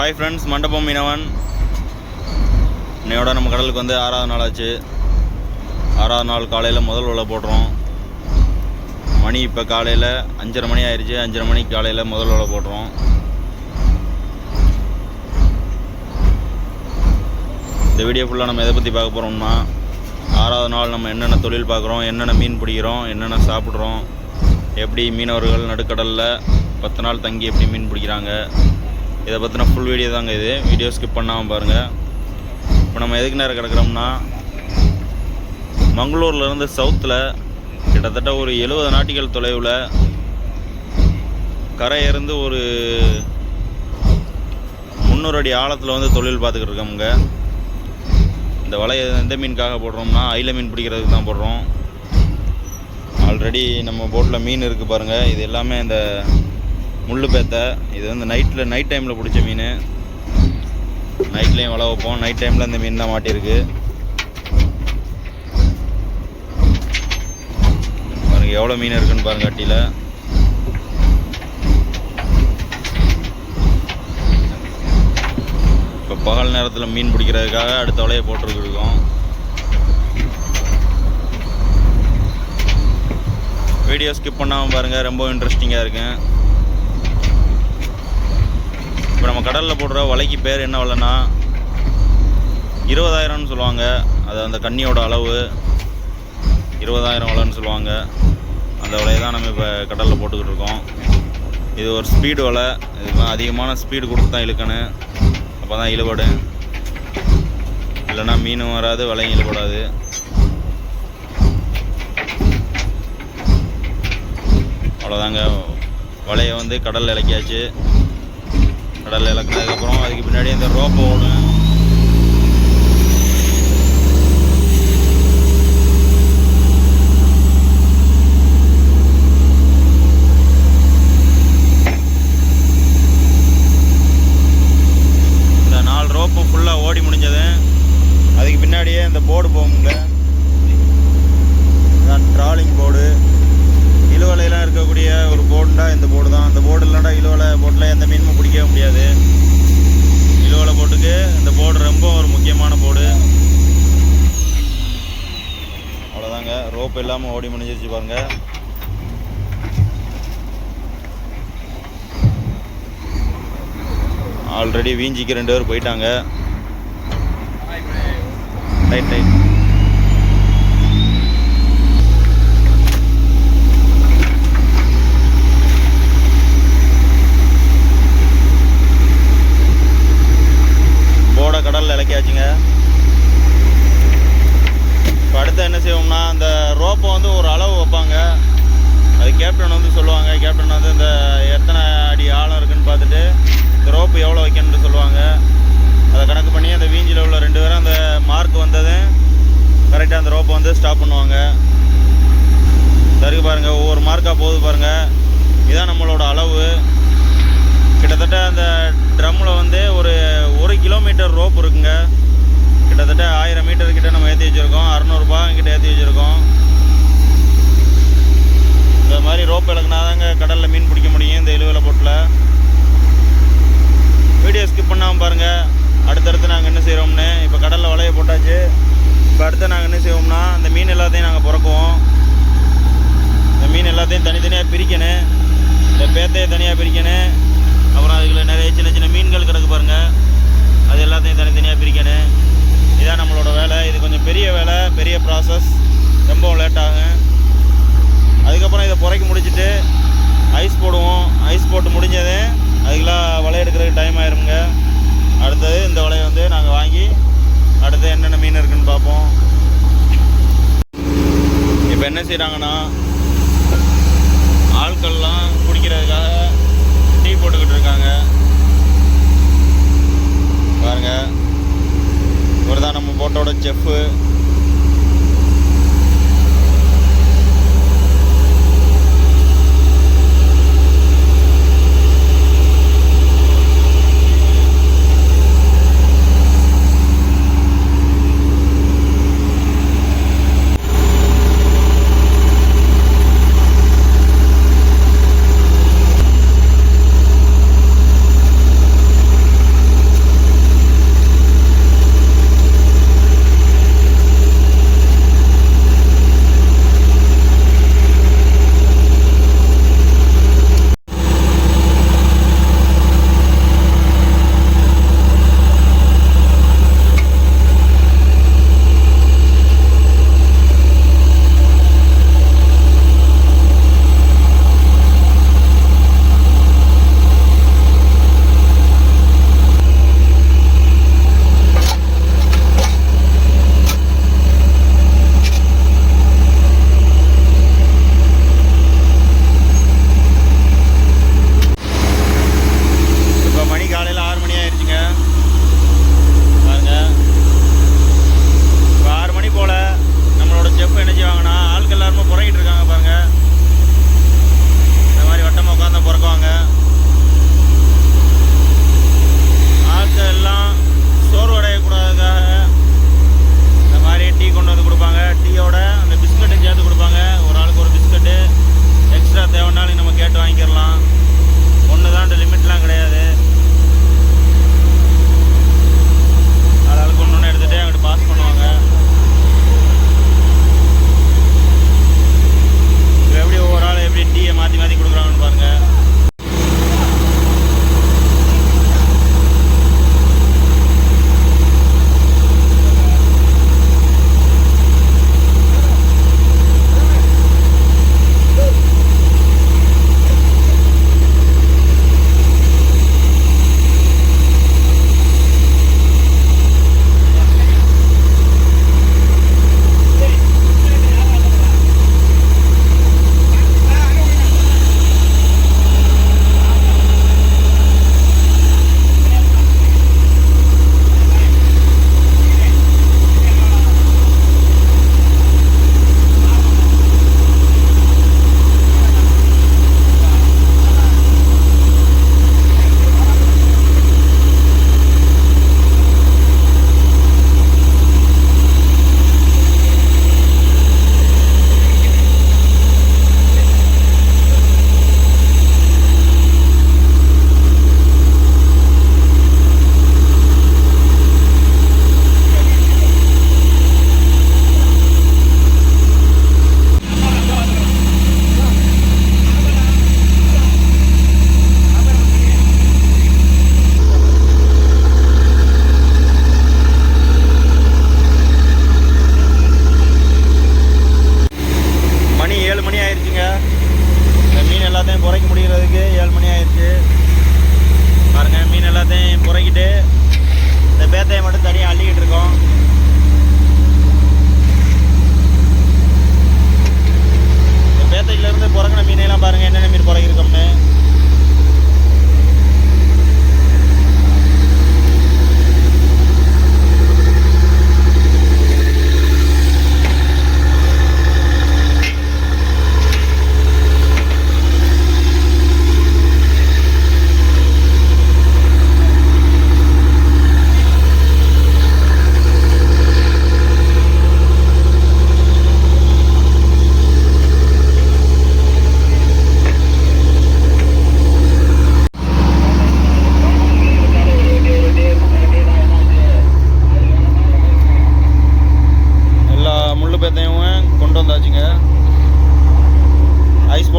Hi friends, மண்டபம் மீனவன். இன்னையோட நம்ம கடலுக்கு வந்து 6வது நாள் ஆச்சு. 6வது நாள் காலையில் முதல் வலை போடுறோம். மணி இப்போ காலையில் 5:30 மணி ஆயிடுச்சு. 5:30 மணிக்கு காலையில் முதல் வலை போடுறோம். இந்த வீடியோ ஃபுல்லாக நம்ம எதை பற்றி பார்க்க போகிறோம்னா, 6வது நாள் நம்ம என்னென்ன தொழில் பார்க்குறோம், என்னென்ன மீன் பிடிக்கிறோம், என்னென்ன சாப்பிட்றோம், எப்படி மீனவர்கள் நடுக்கடலில் 10 நாள் தங்கி எப்படி மீன் பிடிக்கிறாங்க, இதை பற்றின ஃபுல் வீடியோ தாங்க இது. வீடியோ ஸ்கிப் பண்ணாமல் பாருங்கள். இப்போ நம்ம எதுக்கு நேரம் கிடக்கிறோம்னா, மங்களூர்லேருந்து சவுத்தில் கிட்டத்தட்ட ஒரு 70 நாட்டிகள் தொலைவில் கரையிருந்து ஒரு 300 அடி ஆழத்தில் வந்து தொழில் பார்த்துக்கிட்டு இருக்கோமுங்க. இந்த வலையை எந்த மீனுக்காக போடுறோம்னா, அயில மீன் பிடிக்கிறதுக்கு தான் போடுறோம். ஆல்ரெடி நம்ம போட்டில் மீன் இருக்குது பாருங்கள். இது எல்லாமே இந்த முள்ளு பேத்தை. இது வந்து நைட் டைமில் பிடிச்ச மீன். நைட்லேயும் வலை வைப்போம். நைட் டைமில் இந்த மீன் தான் மாட்டியிருக்கு பாருங்கள். எவ்வளோ மீன் இருக்குன்னு பாருங்கள் அட்டியில். இப்போ பகல் நேரத்தில் மீன் பிடிக்கிறதுக்காக அடுத்த வலையை போட்டுருக்கோம். வீடியோ ஸ்கிப் பண்ணாமல் பாருங்கள், ரொம்ப இன்ட்ரெஸ்டிங்காக இருக்கும். இப்போ நம்ம கடலில் போடுற வலைக்கு பேர் என்ன வலைன்னா 20,000ன்னு சொல்லுவாங்க. அது அந்த கண்ணியோட அளவு 20,000 வலைன்னு சொல்லுவாங்க. அந்த வலையை தான் நம்ம இப்போ கடலில் போட்டுக்கிட்டு இருக்கோம். இது ஒரு ஸ்பீடு வலை. இது அதிகமான ஸ்பீடு கொடுத்து தான் இழுக்கணும். அப்போ தான் இழுபடும். இல்லைன்னா மீனும் வராது, வலையும் இழுபடாது. அவ்வளோதாங்க. வலையை வந்து கடலில் இலக்கியாச்சு. கடலில் இலக்கினதுக்கப்புறம் அதுக்கு பின்னாடி இந்த ரோப்பை ஓடும். இந்த 4 ரோப்பு ஃபுல்லாக ஓடி முடிஞ்சது. அதுக்கு பின்னாடியே இந்த போர்டு போகுங்க. இதுதான் ட்ராலிங் போர்டு. இழுவலையெல்லாம் இருக்கக்கூடிய ஒரு போர்டுண்டா இந்த போர்டு தான். அந்த போர்டு இல்லைன்னா இழுவலை போட்டில் எந்த மீனும் பிடிக்கவே முடியாது. இழுவலை போட்டுக்கு இந்த போர்டு ரொம்ப ஒரு முக்கியமான போர்டு. அவ்வளோதாங்க. ரோப் இல்லாமல் ஓடி முடிஞ்சிருச்சு பாருங்க. ஆல்ரெடி வீஞ்சிக்கு 2 பேர் போயிட்டாங்க. ரைட். போட கடலில் இலக்கியாச்சுங்க. இப்போ அடுத்து என்ன செய்வோம்னா, அந்த ரோப்பை வந்து ஒரு அளவு வைப்பாங்க. அது கேப்டன் வந்து சொல்லுவாங்க. கேப்டன் வந்து இந்த எத்தனை அடி ஆழம் இருக்குதுன்னு பார்த்துட்டு இந்த ரோப்பு எவ்வளோ வைக்கணும்னு சொல்லுவாங்க. அதை கணக்கு பண்ணி அந்த வீஞ்சில் உள்ள 2 பேரும் அந்த மார்க் வந்ததும் கரெக்டாக அந்த ரோப்பை வந்து ஸ்டாப் பண்ணுவாங்க. சரி பாருங்கள், ஒவ்வொரு மார்க்காக போகுது பாருங்கள். இதுதான் நம்மளோட அளவு. கிட்டத்தட்ட அந்த ட்ரம்மில் வந்து ஒரு 1 கிலோமீட்டர் ரோப் இருக்குங்க. கிட்டத்தட்ட 1000 மீட்டர் கிட்ட நம்ம ஏற்றி வச்சுருக்கோம். 600 ரூபாய் கிட்ட ஏற்றி வச்சுருக்கோம். இந்த மாதிரி ரோப் இலக்குனாதாங்க கடலில் மீன் பிடிக்க முடியும் இந்த இழுவலை போட்டில். வீடியோ ஸ்கிப் பண்ணாமல் பாருங்கள். அடுத்தடுத்து நாங்கள் என்ன செய்கிறோம்னு. இப்போ கடலில் வலையை போட்டாச்சு. இப்போ அடுத்து நாங்கள் என்ன செய்வோம்னா, இந்த மீன் எல்லாத்தையும் நாங்கள் பிறக்குவோம். இந்த மீன் எல்லாத்தையும் தனித்தனியாக பிரிக்கணும். இந்த பேத்தையை தனியாக பிரிக்கணும். அப்புறம் அதுக்குள்ள நிறைய சின்ன சின்ன மீன்கள் கிடக்கு பாருங்கள். அது எல்லாத்தையும் தனித்தனியாக பிரிக்கணும். இதான் நம்மளோட வேலை. இது கொஞ்சம் பெரிய வேலை, பெரிய ப்ராசஸ். ரொம்ப லேட் ஆகும். அதுக்கப்புறம் இதை புறைக்கி முடிச்சுட்டு ஐஸ் போடுவோம். ஐஸ் போட்டு முடிஞ்சது அதுக்கெல்லாம் வலை எடுக்கிறதுக்கு டைம் ஆயிருங்க. அடுத்தது இந்த வலையை வந்து நாங்கள் வாங்கி அடுத்து என்னென்ன மீன் இருக்குதுன்னு பார்ப்போம். இப்போ என்ன செய்கிறாங்கன்னா, ஆட்கள்லாம் குடிக்கிறதுக்காக டீ போட்டுக்கிட்டு இருக்காங்க பாருங்க. இவர் தான் நம்ம போட்டோட செஃப்பு.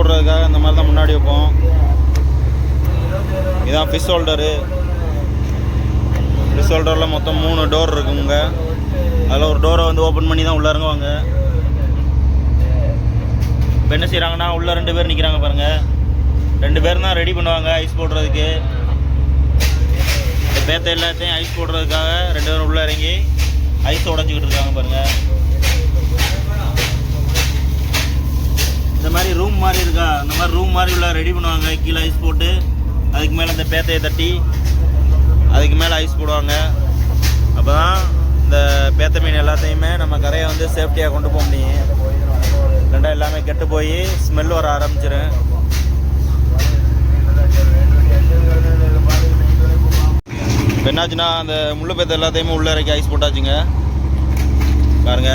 போடுறதுக்காக இந்த மாதிரி தான் முன்னாடி வைப்போம். இதுதான் ஃபிஷ் ஹோல்டரு. ஃபிஷ் ஹோல்டரில் மொத்தம் 3 டோர் இருக்குங்க. அதில் ஒரு டோரை வந்து ஓப்பன் பண்ணி தான் உள்ளே இறங்குவாங்க. இப்போ என்ன செய்கிறாங்கன்னா உள்ளே 2 பேர் நிற்கிறாங்க பாருங்கள். 2 பேர் தான் ரெடி பண்ணுவாங்க ஐஸ் போடுறதுக்கு. இந்த பேத்தை எல்லாத்தையும் ஐஸ் போடுறதுக்காக 2 பேரும் உள்ளே இறங்கி ஐஸ் உடச்சிக்கிட்டு இருக்காங்க பாருங்கள். இந்த மாதிரி ரூம் மாதிரி இருக்கா, அந்த மாதிரி ரூம் மாதிரி உள்ள ரெடி பண்ணுவாங்க. கீழே ஐஸ் போட்டு அதுக்கு மேலே இந்த பேத்தையை தட்டி அதுக்கு மேலே ஐஸ் போடுவாங்க. அப்போ தான் இந்த பேத்த மீன் எல்லாத்தையுமே நம்ம கரையை வந்து சேஃப்டியாக கொண்டு போக முடியும். ரெண்டாக எல்லாமே கெட்டு போய் ஸ்மெல் வர ஆரம்பிச்சிடும். இப்போ என்னாச்சுன்னா அந்த முள்ளு பேத்த எல்லாத்தையுமே உள்ளே இறக்கி ஐஸ் போட்டாச்சுங்க பாருங்க.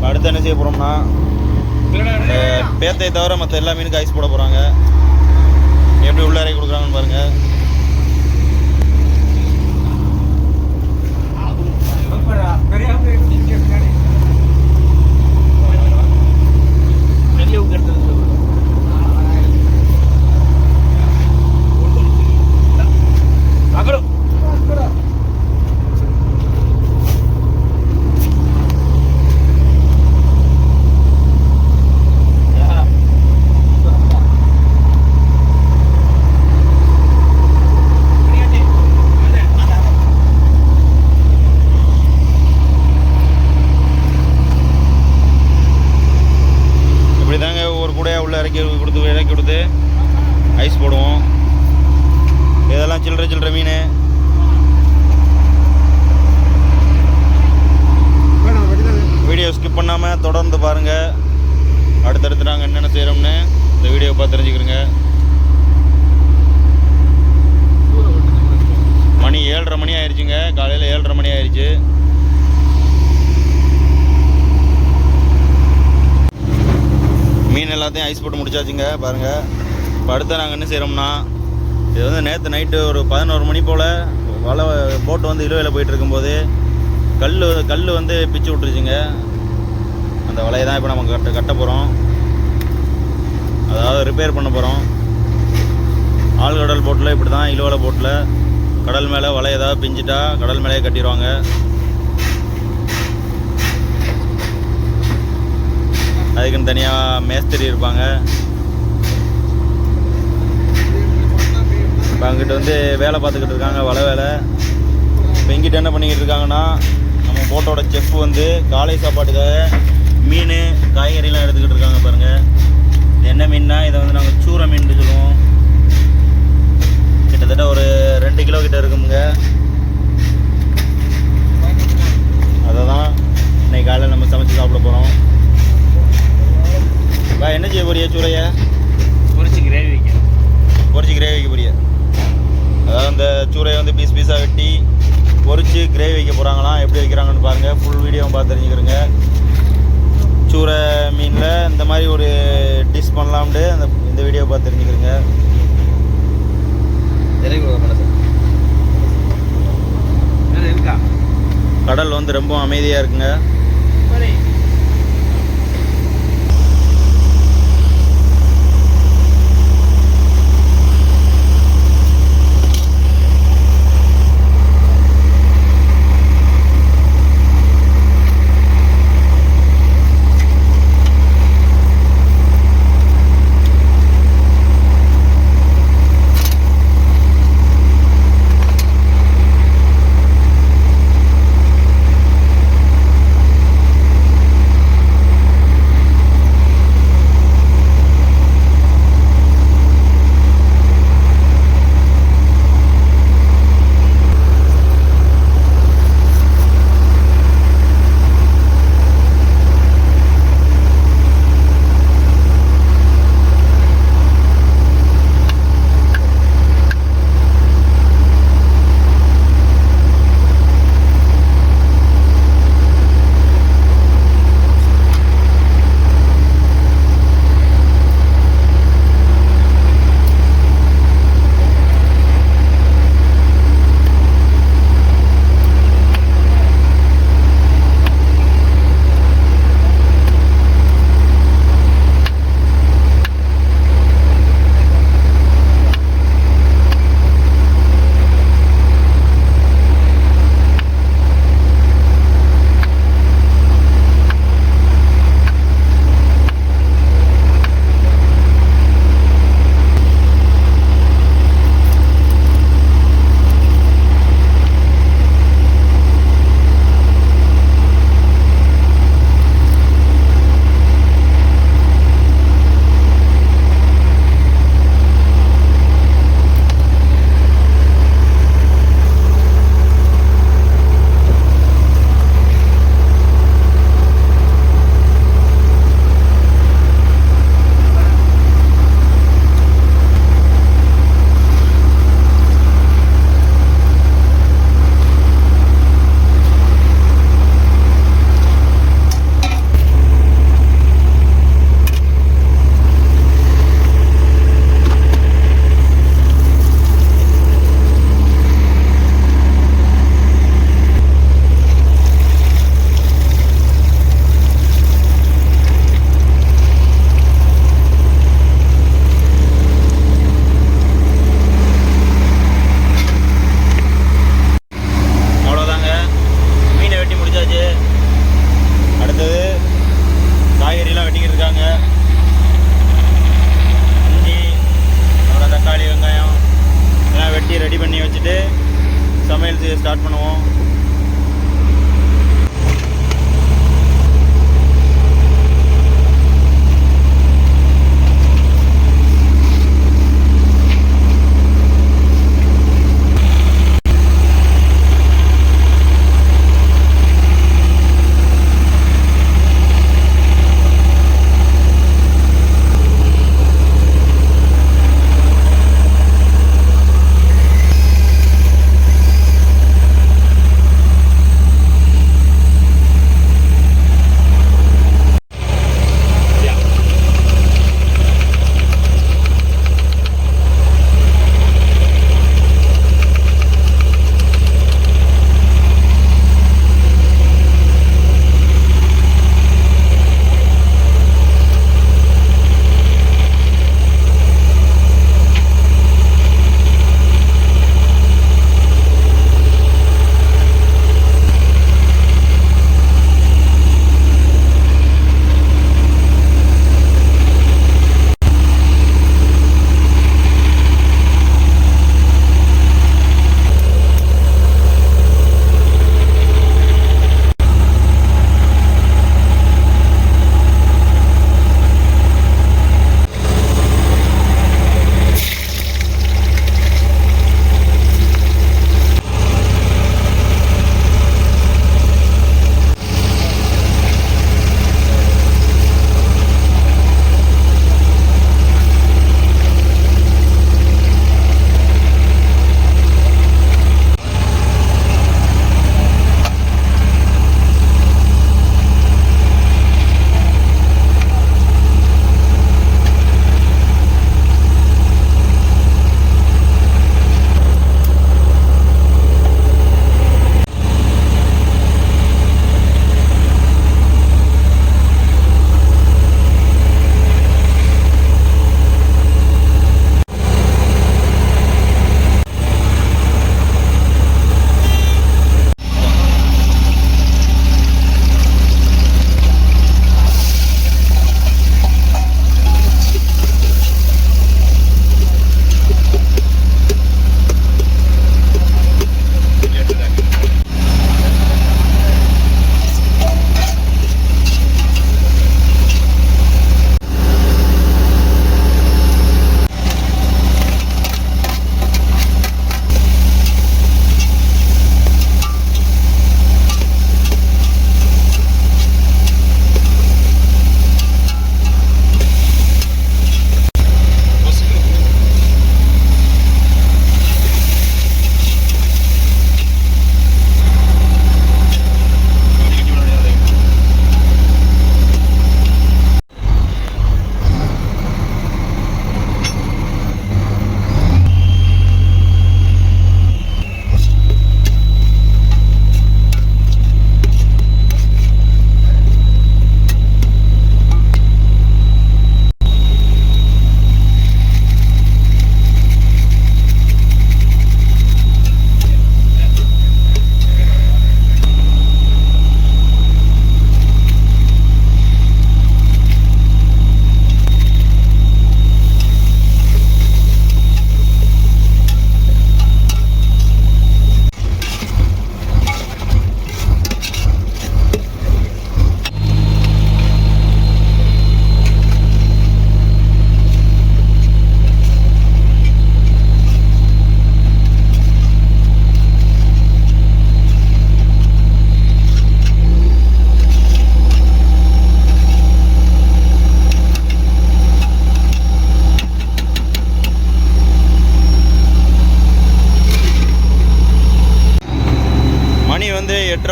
அடுத்து என்ன செய்ய போகிறோம்னா பேத்தையை தவிர மற்ற எல்லா மீனுக்கும் ஐஸ் போட போகிறாங்க. எப்படி உள்ள இறக்கி கொடுக்குறாங்கன்னு பாருங்கள். இறக்கி கொடுத்து ஐஸ் போடுவோம். இதெல்லாம் சில்லற மீன். வீடியோ ஸ்கிப் பண்ணாமல் தொடர்ந்து பாருங்கள். அடுத்தடுத்து நாங்கள் என்னென்ன செய்கிறோம்னு இந்த வீடியோ பார்த்து தெரிஞ்சுக்கிறோங்க. மணி 7:30 மணி ஆயிடுச்சுங்க. காலையில் 7:30 மணி ஆயிடுச்சு. மீன் எல்லாத்தையும் ஐஸ் போட்டு முடிச்சாச்சுங்க பாருங்கள். இப்போ அடுத்து நாங்கள் என்ன செய்கிறோம்னா, இது வந்து நேற்று நைட்டு ஒரு 11 மணி போல் வலை போட்டு வந்து இழுவையில் போயிட்டு இருக்கும்போது கல் வந்து பிச்சு விட்டுருச்சுங்க. அந்த வலையை தான் இப்போ நம்ம கட்ட போகிறோம். அதாவது ரிப்பேர் பண்ண போகிறோம். ஆழ்கடல் போட்டில் இப்படி தான் இழுவலை போட்டில் கடல் மேலே வலை ஏதாவது பிஞ்சிட்டா கடல் மேலேயே கட்டிடுவாங்க. அதுக்குன்னு தனியாக மேஸ்திரி இருப்பாங்க. இப்போ அங்கிட்ட வந்து வேலை பார்த்துக்கிட்டு இருக்காங்க, வலை வேலை. இப்போ இங்கிட்ட என்ன பண்ணிக்கிட்டு இருக்காங்கன்னா, நம்ம போட்டோட செஃப் வந்து காலை சாப்பாட்டுக்காக மீன் காய்கறிலாம் எடுத்துக்கிட்டு இருக்காங்க பாருங்கள். இது என்ன மீன்னா, இதை வந்து நாங்கள் சூரை மீன் சொல்லுவோம். கிட்டத்தட்ட ஒரு 2 கிலோ கிட்ட இருக்குங்க. அதை தான் இன்னைக்கு காலையில் நம்ம சமைச்சு சாப்பிட போகிறோம். என்ன செய்ய போறிய சூறைய? பொரிச்சு கிரேவி வைக்க போறிய. அதாவது அந்த சூறையை வந்து பீஸாக வெட்டி பொரிச்சு கிரேவி வைக்க போகிறாங்களாம். எப்படி வைக்கிறாங்கன்னு பாருங்கள். ஃபுல் வீடியோவும் பார்த்து தெரிஞ்சுக்கிறேங்க. சூறை மீனில் இந்த மாதிரி ஒரு டிஷ் பண்ணலாம்னு இந்த வீடியோ பார்த்து தெரிஞ்சுக்கிறேங்க. கடல் வந்து ரொம்ப அமைதியாக இருக்குங்க.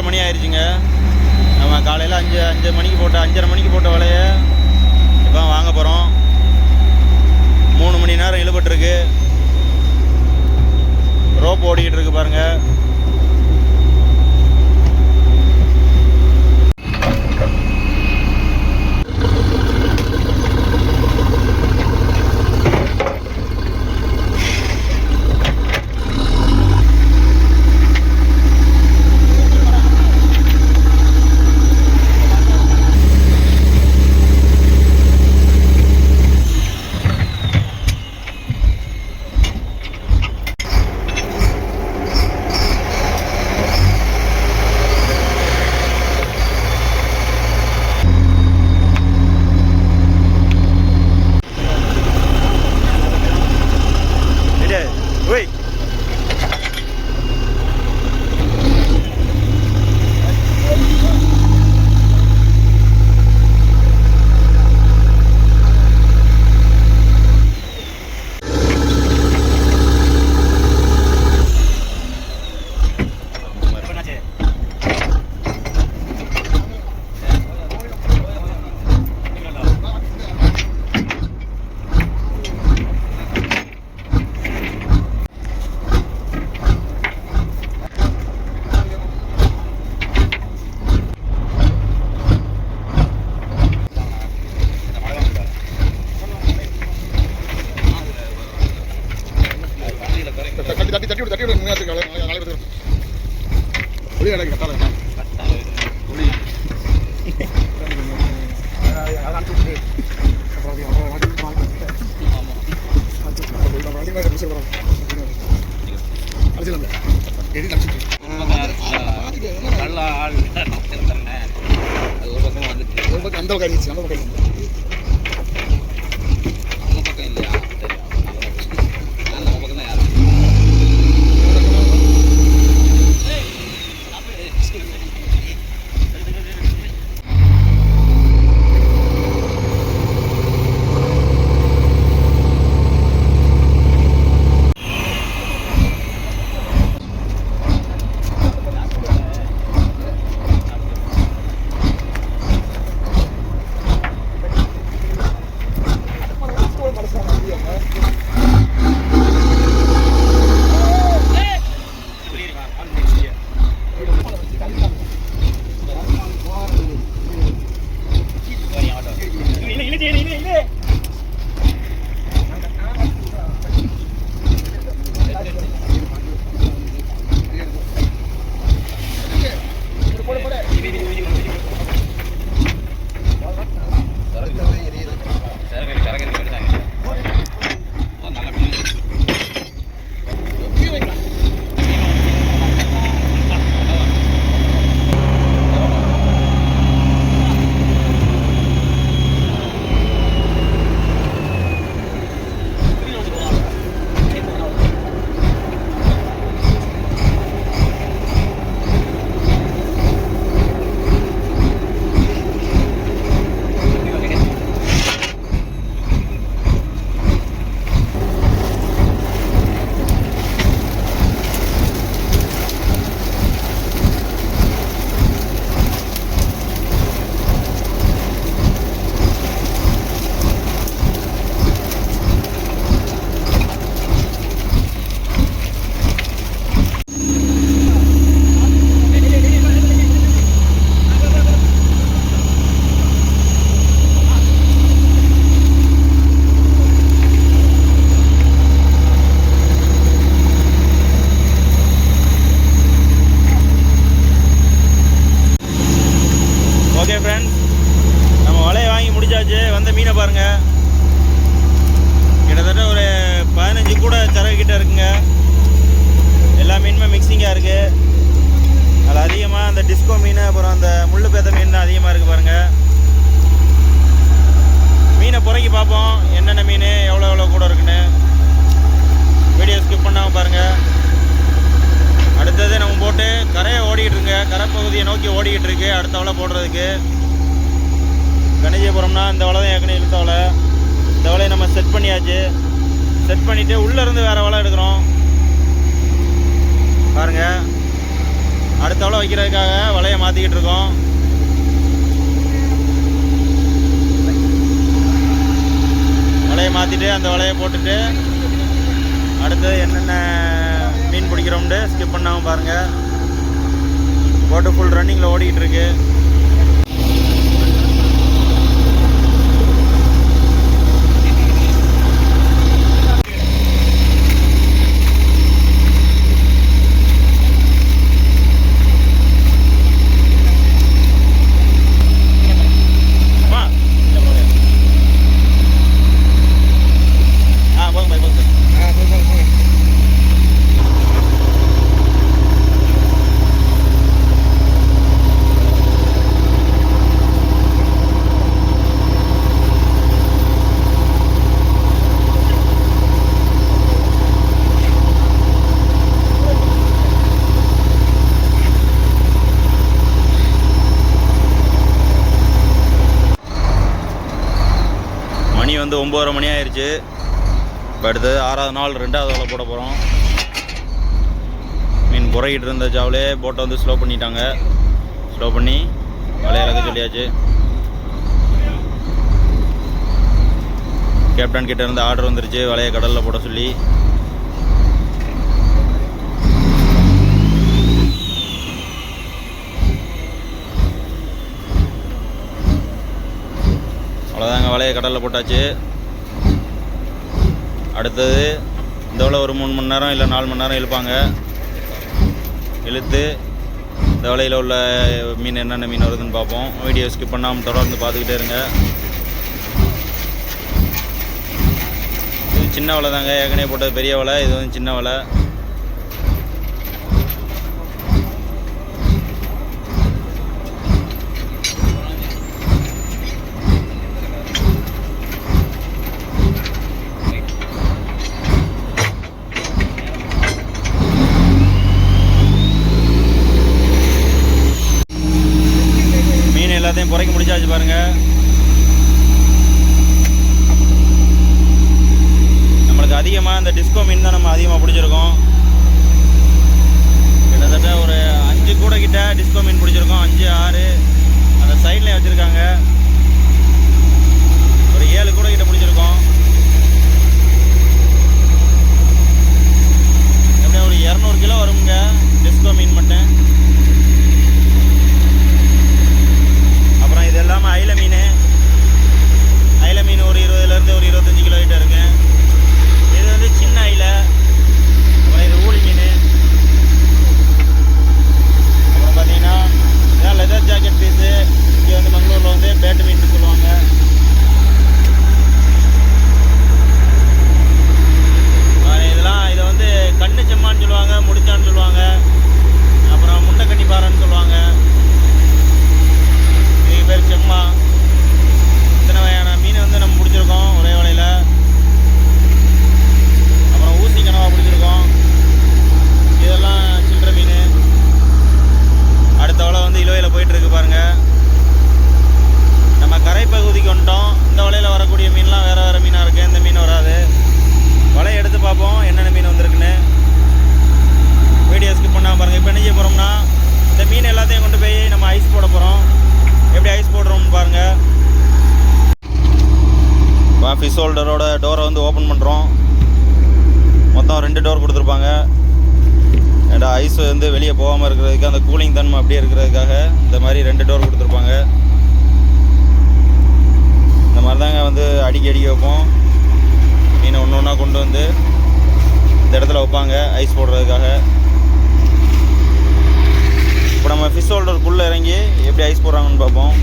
5:30 மணி ஆயிடுச்சுங்க. நம்ம காலையில் 5 மணிக்கு போட்ட 5:30 மணிக்கு போட்ட வலைய இப்போ வாங்க போகிறோம். 3 மணி நேரம் இழுபட்டுருக்கு. ரோப் ஓடிக்கிட்டு இருக்கு பாருங்கள். தட்டி விட முன்னாடி நாளை பேர் ஒளி அடக்கி கட்டாளா ஒளி அந்த பக்கம் டிஸ்கோ மீன் அப்புறம் அந்த முள்ளு பேத்த மீன் தான் அதிகமாக இருக்குது பாருங்கள். மீனை புறக்கி பார்ப்போம் என்னென்ன மீன் எவ்வளோ கூட இருக்குன்னு. வீடியோ ஸ்கிப் பண்ணாமல் பாருங்கள். அடுத்தது நம்ம போட்டு கரையை ஓடிக்கிட்டு இருக்குங்க, கரை பகுதியை நோக்கி ஓடிக்கிட்டு இருக்கு அடுத்த வலை போடுறதுக்கு. கணிஜபுரம்னா இந்த வலை தான் ஏற்கனவே இழுத்த வலை. இந்த வலையை நம்ம செட் பண்ணியாச்சு. செட் பண்ணிவிட்டு உள்ளேருந்து வேறு வலை எடுக்கிறோம் பாருங்கள். அடுத்த வலை வைக்கிறதுக்காக வலையை மாற்றிக்கிட்டு இருக்கோம். வலையை மாற்றிட்டு அந்த வலையை போட்டுட்டு அடுத்தது என்னென்ன மீன் பிடிக்கிறோம்னு ஸ்கிப் பண்ணாமல் பாருங்கள். போட்டு ஃபுல் ரன்னிங்கில் ஓடிக்கிட்டு இருக்கு. மணி வந்து 9:30 மணி ஆயிடுச்சு. இப்போ அடுத்தது 6வது நாள் 2வது வலை போட போகிறோம். மீன் புறகிட்டு இருந்த ஜாவிலே போட்டை வந்து ஸ்லோ பண்ணிட்டாங்க. ஸ்லோ பண்ணி வலையை இறக்க சொல்லியாச்சு. கேப்டன் கிட்ட இருந்து ஆர்டர் வந்துருச்சு வலையை கடலில் போட சொல்லி. அவ்வளோதாங்க, வலையை கடலில் போட்டாச்சு. அடுத்தது இந்த வலை ஒரு 3 மணி நேரம் இல்லை 4 மணி நேரம் இழுப்பாங்க. இழுத்து இந்த வலையில் உள்ள மீன் என்னென்ன மீன் வருதுன்னு பார்ப்போம். வீடியோ ஸ்கிப் பண்ணாமல் தொடர்ந்து பார்த்துக்கிட்டே இருங்க. இது சின்ன வலை தாங்க, ஏற்கனவே போட்டது பெரிய வலை, இது வந்து சின்ன வலை. எல்லாத்தையும் புறைக்க முடிச்சாச்சு பாருங்க. நம்மளுக்கு அதிகமாக இந்த டிஸ்கோ மீன் தான் நம்ம அதிகமாக பிடிச்சிருக்கோம். கிட்டத்தட்ட ஒரு 5 கூட கிட்ட டிஸ்கோ மீன் பிடிச்சிருக்கோம். 5, 6 அந்த சைட்லேயும் வச்சுருக்காங்க. ஒரு 7 கூட கிட்ட பிடிச்சிருக்கோம். எப்படியும் ஒரு 200 கிலோ வருங்க டிஸ்கோ மீன் மட்டும். அப்புறம் இது எல்லாமே அயில மீன். அயில மீன் ஒரு 20லேருந்து ஒரு 25 கிலோ கிட்ட இருக்கு. இது வந்து சின்ன அயில. அப்புறம் இது ஊளி மீன். அப்புறம் பார்த்தீங்கன்னா இதான் லெதர் ஜாக்கெட் பீஸு. இங்கே வந்து மங்களூரில் வந்து பேட்டு மீன் சொல்லுவாங்க. இதெல்லாம் இதை வந்து கண்ணு செம்மான்னு சொல்லுவாங்க, முடிச்சான்னு சொல்லுவாங்க, அப்புறம் முண்டைக்கண்ணி பாறைன்னு சொல்லுவாங்க. இதுக்கு பேர் செம்மா. இத்தனை வகையான மீன் வந்து நம்ம பிடிச்சிருக்கோம் ஒரே வலையில். அப்புறம் ஊசி கனவா பிடிச்சிருக்கோம். இதெல்லாம் சில்லறை மீன். அடுத்த வலை வந்து இழுவையில் போயிட்டுருக்கு பாருங்கள். நம்ம கரை பகுதிக்கு வந்துட்டோம். இந்த வலையில் வரக்கூடிய மீன்லாம் வேறு வேறு மீனாக இருக்குது. இந்த மீன் வராது. வலையை எடுத்து பார்ப்போம் என்னென்ன மீன் வந்திருக்குன்னு. வீடியோ ஸ்கிப் பண்ணாமல் பாருங்கள். இப்போ என்ன செய்ய போகிறோம்னா இந்த மீன் எல்லாத்தையும் கொண்டு போய் நம்ம ஐஸ் போட போகிறோம். எப்படி ஐஸ் போடுறோம்னு பாருங்கள். ஃபிஷ் ஹோல்டரோட டோரை வந்து ஓப்பன் பண்ணுறோம். மொத்தம் 2 டோர் கொடுத்துருப்பாங்க. ஏன்னா ஐஸ் வந்து வெளியே போகாமல் இருக்கிறதுக்கு, அந்த கூலிங் தன்மை அப்படியே இருக்கிறதுக்காக இந்த மாதிரி 2 டோர் கொடுத்துருப்பாங்க. இந்த மாதிரி தாங்க வந்து அடிக்கி வைப்போம். மீனை ஒன்று ஒன்றா கொண்டு வந்து இந்த இடத்துல வைப்பாங்க ஐஸ் போடுறதுக்காக. இப்போ நம்ம ஃபிஷ் ஹோல்டருக்குள்ளே இறங்கி எப்படி ஐஸ் போடுறாங்கன்னு பார்ப்போம்.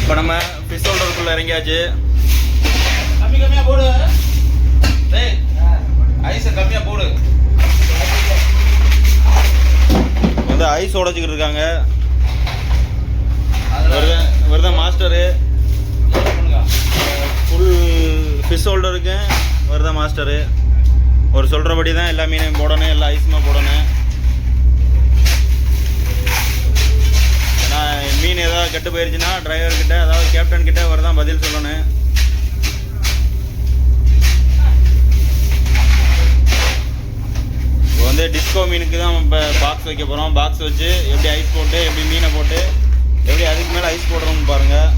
இப்போ நம்ம ஃபிஷ் ஹோல்டருக்குள்ளே இறங்கியாச்சு. கம்மியாக போடு, ஐஸை கம்மியாக போடு. வந்து ஐஸ் உடைச்சிக்கிட்டு இருக்காங்க. இவர் தான் மாஸ்டரு. ஃபுல் ஃபிஷ் ஹோல்டருக்கு இவர் தான் மாஸ்டரு. ஒரு சொல்கிறபடி தான் எல்லா மீனையும் போடணும், எல்லா ஐஸுமே போடணும். ஏதாவது கெட்டு போயிருச்சுன்னா டிரைவர்கிட்ட, அதாவது கேப்டன் கிட்ட அவர் தான் பதில் சொல்லணும். இப்போ வந்து டிஸ்கோ மீனுக்கு தான் இப்போ பாக்ஸ் வைக்க போகிறோம். பாக்ஸ் வச்சு எப்படி ஐஸ் போட்டு, எப்படி மீனை போட்டு, எப்படி அதுக்கு மேலே ஐஸ் போடுறோம்னு பாருங்கள்.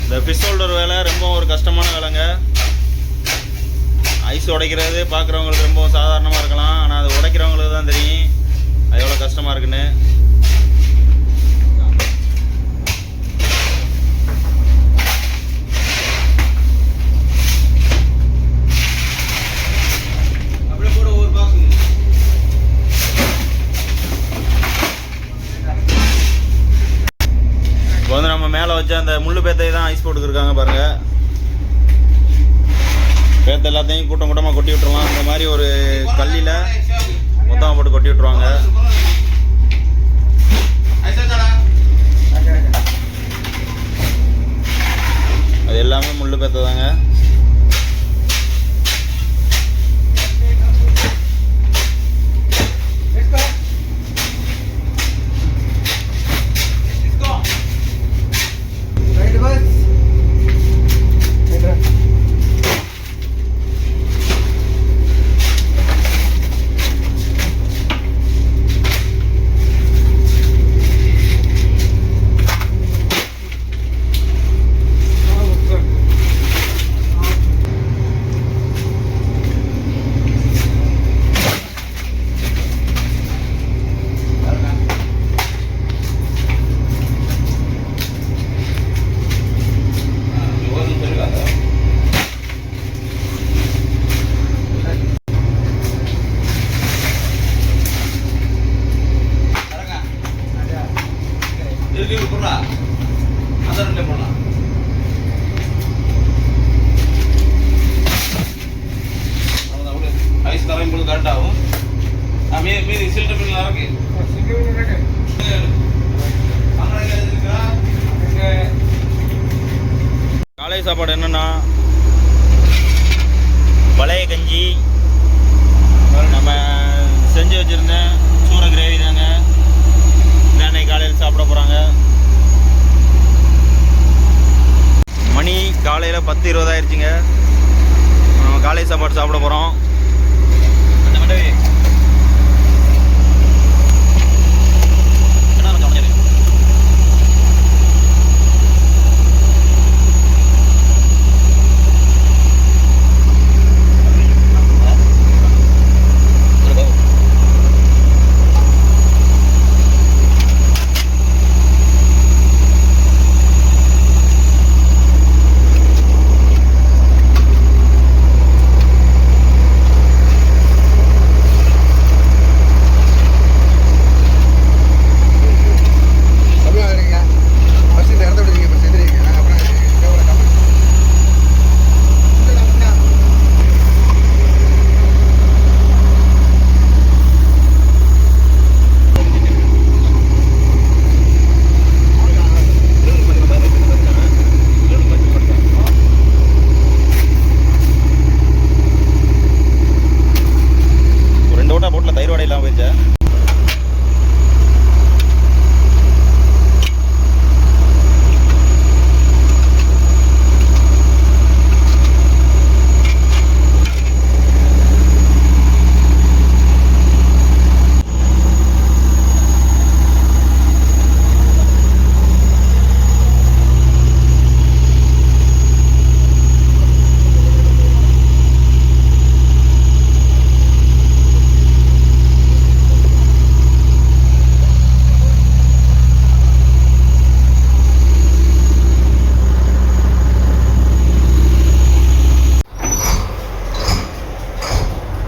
இந்த ஃபிஷ் ஹோல்டர் வேலை ரொம்ப ஒரு கஷ்டமான வேலைங்க. ஐஸ் உடைக்கிறது பார்க்குறவங்களுக்கு ரொம்ப சாதாரணமாக இருக்கலாம், ஆனால் அது உடைக்கிறவங்களுக்கு தான் தெரியும் அது எவ்வளோ கஷ்டமாக இருக்குன்னு. இப்போ வந்து நம்ம மேலே வச்ச அந்த முள்ளு பேத்தை தான் ஐஸ் போட்டுக்கிருக்காங்க பாருங்கள். பேத்த எல்லாத்தையும் கூட்டம் கூட்டமாக கொட்டி விட்டுருலாம். இந்த மாதிரி ஒரு கல்லில் மொத்தமாக போட்டு கொட்டி விட்டுருவாங்க. அது எல்லாமே முள்ளு பேத்த தாங்க. ஐஸ் தரையும் கரெக்டாகும். மீதி சில்டர் மீன் இருக்கு. காலை சாப்பாடு என்னென்னா பழைய கஞ்சி, நம்ம செஞ்சு வச்சுருந்தேன் சூற கிரேவி தாங்க அன்னைக்கு காலையில் சாப்பிட போகிறாங்க. மணி காலையில் 10:20 ஆயிடுச்சுங்க. நம்ம காலை சாப்பாடு சாப்பிட போகிறோம்.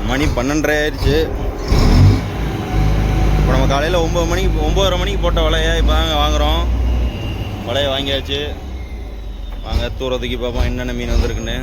மணி 12:30 ஆயிடுச்சு. இப்போ நம்ம காலையில் 9:30 மணிக்கு போட்ட வலையை இப்போ தாங்க வாங்குகிறோம். வலையை வாங்கியாச்சு. வாங்க தூரத்துக்கு பார்ப்போம் என்னென்ன மீன் வந்திருக்குன்னு.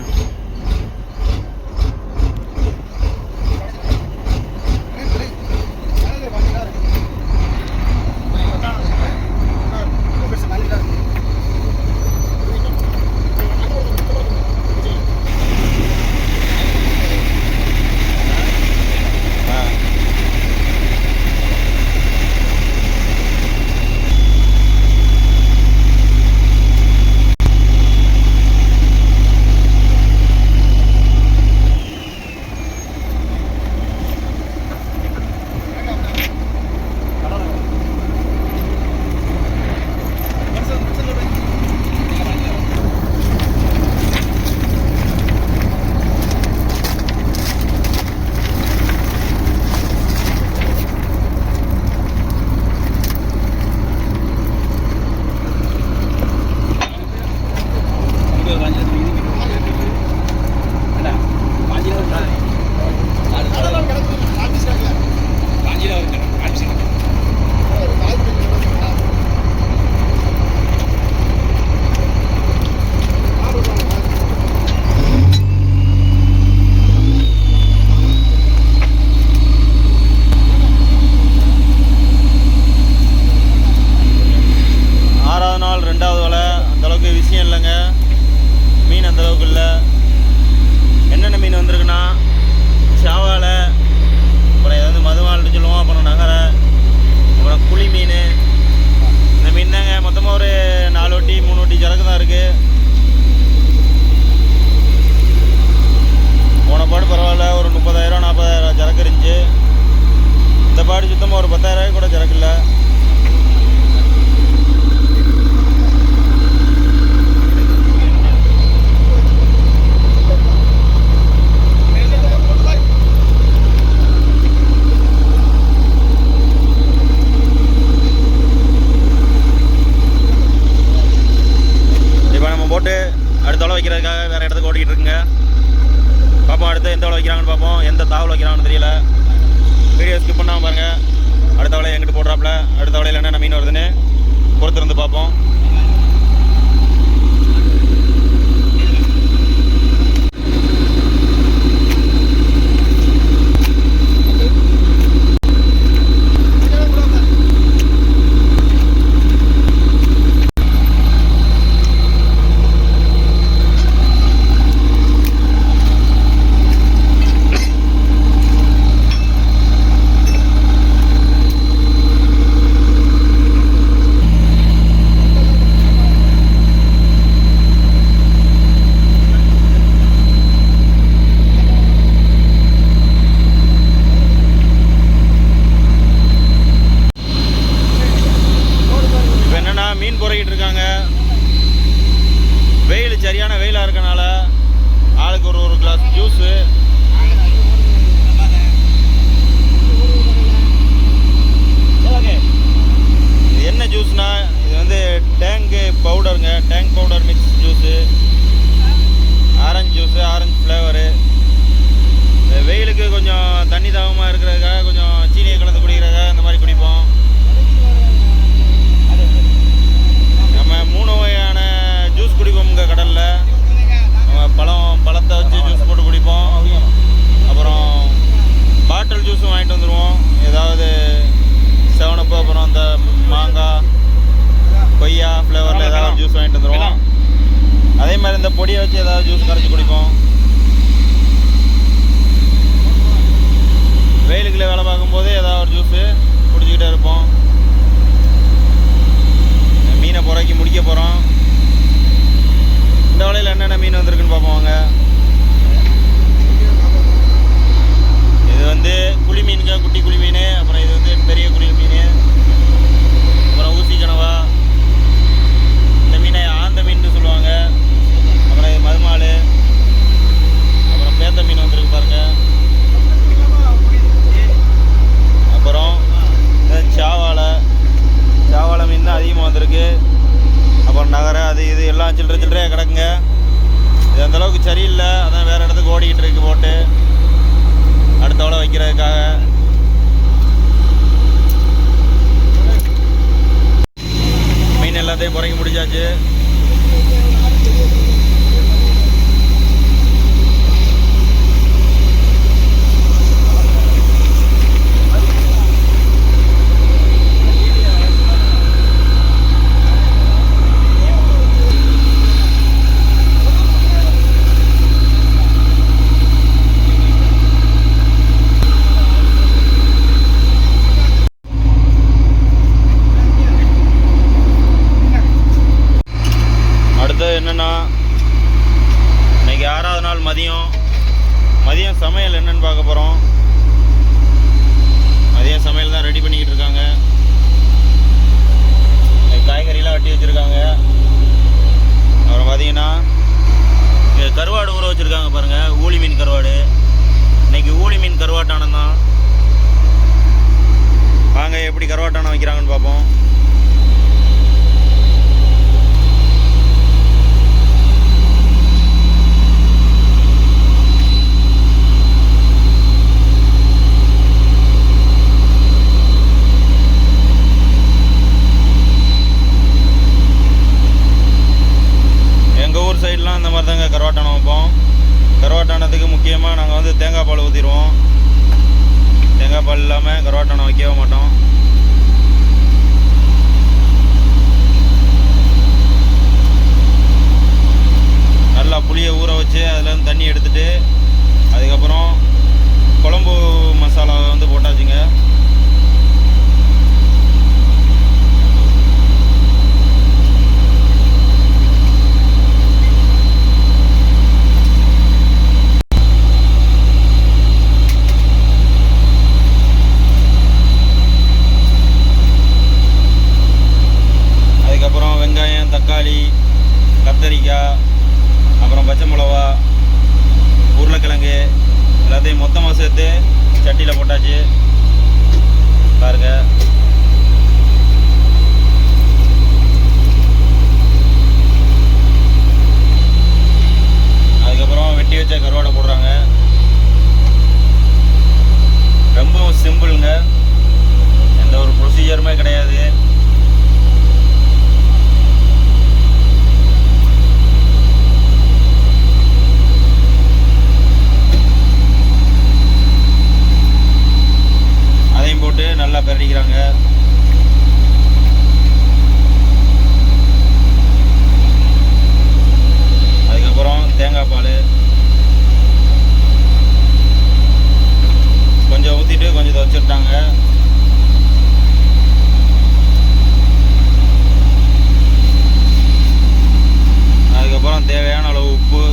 திறக்கல. இப்போ நம்ம போட்டு அடுத்த அளவு வைக்கிறதுக்காக வேறு இடத்துக்கு ஓட்டிக்கிட்டு இருக்குங்க. பார்ப்போம் அடுத்து எந்த அளவு வைக்கிறாங்கன்னு பார்ப்போம். எந்த தாவல் வைக்கிறாங்கன்னு தெரியல. வீடியோ ஸ்கிப் பண்ணாமல் பாருங்கள். அடுத்த வலையை எங்கிட்டு போடுறாப்புல, அடுத்த வலையில் என்னென்ன மீன் வருதுன்னு பொறுத்திருந்து பார்ப்போம். மீன் பொறுக்கிட்டு இருக்காங்க. வெயில் சரியான வெயிலாக இருக்கனால ஆளுக்கு ஒரு கிளாஸ் ஜூஸு. இது என்ன ஜூஸ்னா, இது வந்து டேங்க் பவுடருங்க. Tang powder mix juice, orange juice, orange flavour. வெயிலுக்கு கொஞ்சம் தண்ணி தாகமாக இருக்கிறதுக்காக கொஞ்சம் சீனியை கலந்து குடிக்கிறதுக்காக இந்த மாதிரி குடிப்போம். நம்ம 3 வகையான ஜூஸ் குடிப்போம் இங்கே கடலில். பழத்தை வச்சு ஜூஸ் போட்டு குடிப்போம். அப்புறம் பாட்டில் ஜூஸும் வாங்கிட்டு வந்துடுவோம். ஏதாவது 7up, அப்புறம் அந்த மாங்காய், கொய்யா ஃப்ளேவரில் ஏதாவது ஜூஸ் வாங்கிட்டு வந்துடுவோம். அதே மாதிரி இந்த பொடியை வச்சு ஏதாவது ஜூஸ் கரைச்சி குடிப்போம். வெயிலுக்குள்ளே வேலை பார்க்கும்போது ஏதாவது ஒரு ஜூஸு குடிச்சிக்கிட்டே இருப்போம். மீனை புறக்கி முடிக்க போகிறோம். இந்த வலையில் என்னென்ன மீன் வந்திருக்குன்னு பார்ப்போம் வாங்க. இது வந்து குழி மீனுங்க, குட்டி குழி மீன். அப்புறம் இது வந்து பெரிய குழி மீன். அப்புறம் ஊசி கனவா. இந்த மீனை ஆந்த மீன் சொல்லுவாங்க. அப்புறம் இது மதுமாள். அப்புறம் பேத்த மீன் வந்திருக்கு பாருங்க. அப்புறம் சாவாழை மீன் தான் அதிகமாக வந்திருக்கு. அப்புறம் நகரை அது இது எல்லாம் சில்லறையாக கிடக்குங்க. இது அந்தளவுக்கு சரியில்லை, அதான் வேறு இடத்துக்கு ஓடிக்கிட்டு இருக்கு போட்டு அடுத்த வலை வைக்கிறதுக்காக. மீன் எல்லாத்தையும் புறக்கி முடிச்சாச்சு. என்னென்னா, இன்றைக்கி 6வது நாள் மதியம் சமையல் என்னென்னு பார்க்க போகிறோம். மதியம் சமையல் தான் ரெடி பண்ணிக்கிட்டு இருக்காங்க. காய்கறிலாம் வெட்டி வச்சுருக்காங்க. அப்புறம் பார்த்தீங்கன்னா கருவாடு ஊற வச்சுருக்காங்க பாருங்கள். ஊளி மீன் கருவாடு. இன்றைக்கி ஊளி மீன் கருவாட்டானம் தான். வாங்க எப்படி கருவாட்டானம் வைக்கிறாங்கன்னு பார்ப்போம். சைட்லாம் அந்த மாதிரி தாங்க கருவாட்டானம் வைப்போம். கருவாட்டானத்துக்கு முக்கியமாக நாங்கள் வந்து தேங்காய் பால் ஊற்றிடுவோம். தேங்காய் பால் இல்லாமல் கருவாட்டானம் வைக்கவே மாட்டோம். நல்லா புளியை ஊற வச்சு அதுலேருந்து தண்ணி எடுத்துட்டு அதுக்கப்புறம் குழம்பு மசாலாவை வந்து போட்டாச்சுங்க. கத்தரிக்காய், அப்புறம் பச்சை மிளகா, உருளைக்கிழங்கு எல்லாத்தையும் மொத்தமாக சேர்த்து சட்டியில் போட்டாச்சு பாருங்க. அதுக்கப்புறம் வெட்டி வச்ச கருவாடை போடுறாங்க. ரொம்ப சிம்பிளுங்க, எந்த ஒரு ப்ரொசீஜருமே கிடையாது. அதையும் போட்டு நல்லா பிரட்டிக்கிறாங்க. அதுக்கப்புறம் தேங்காய் பால் கொஞ்சம் ஊற்றிட்டு கொஞ்சம் வச்சுட்டாங்க. அதுக்கப்புறம் தேவையான அளவு உப்பு,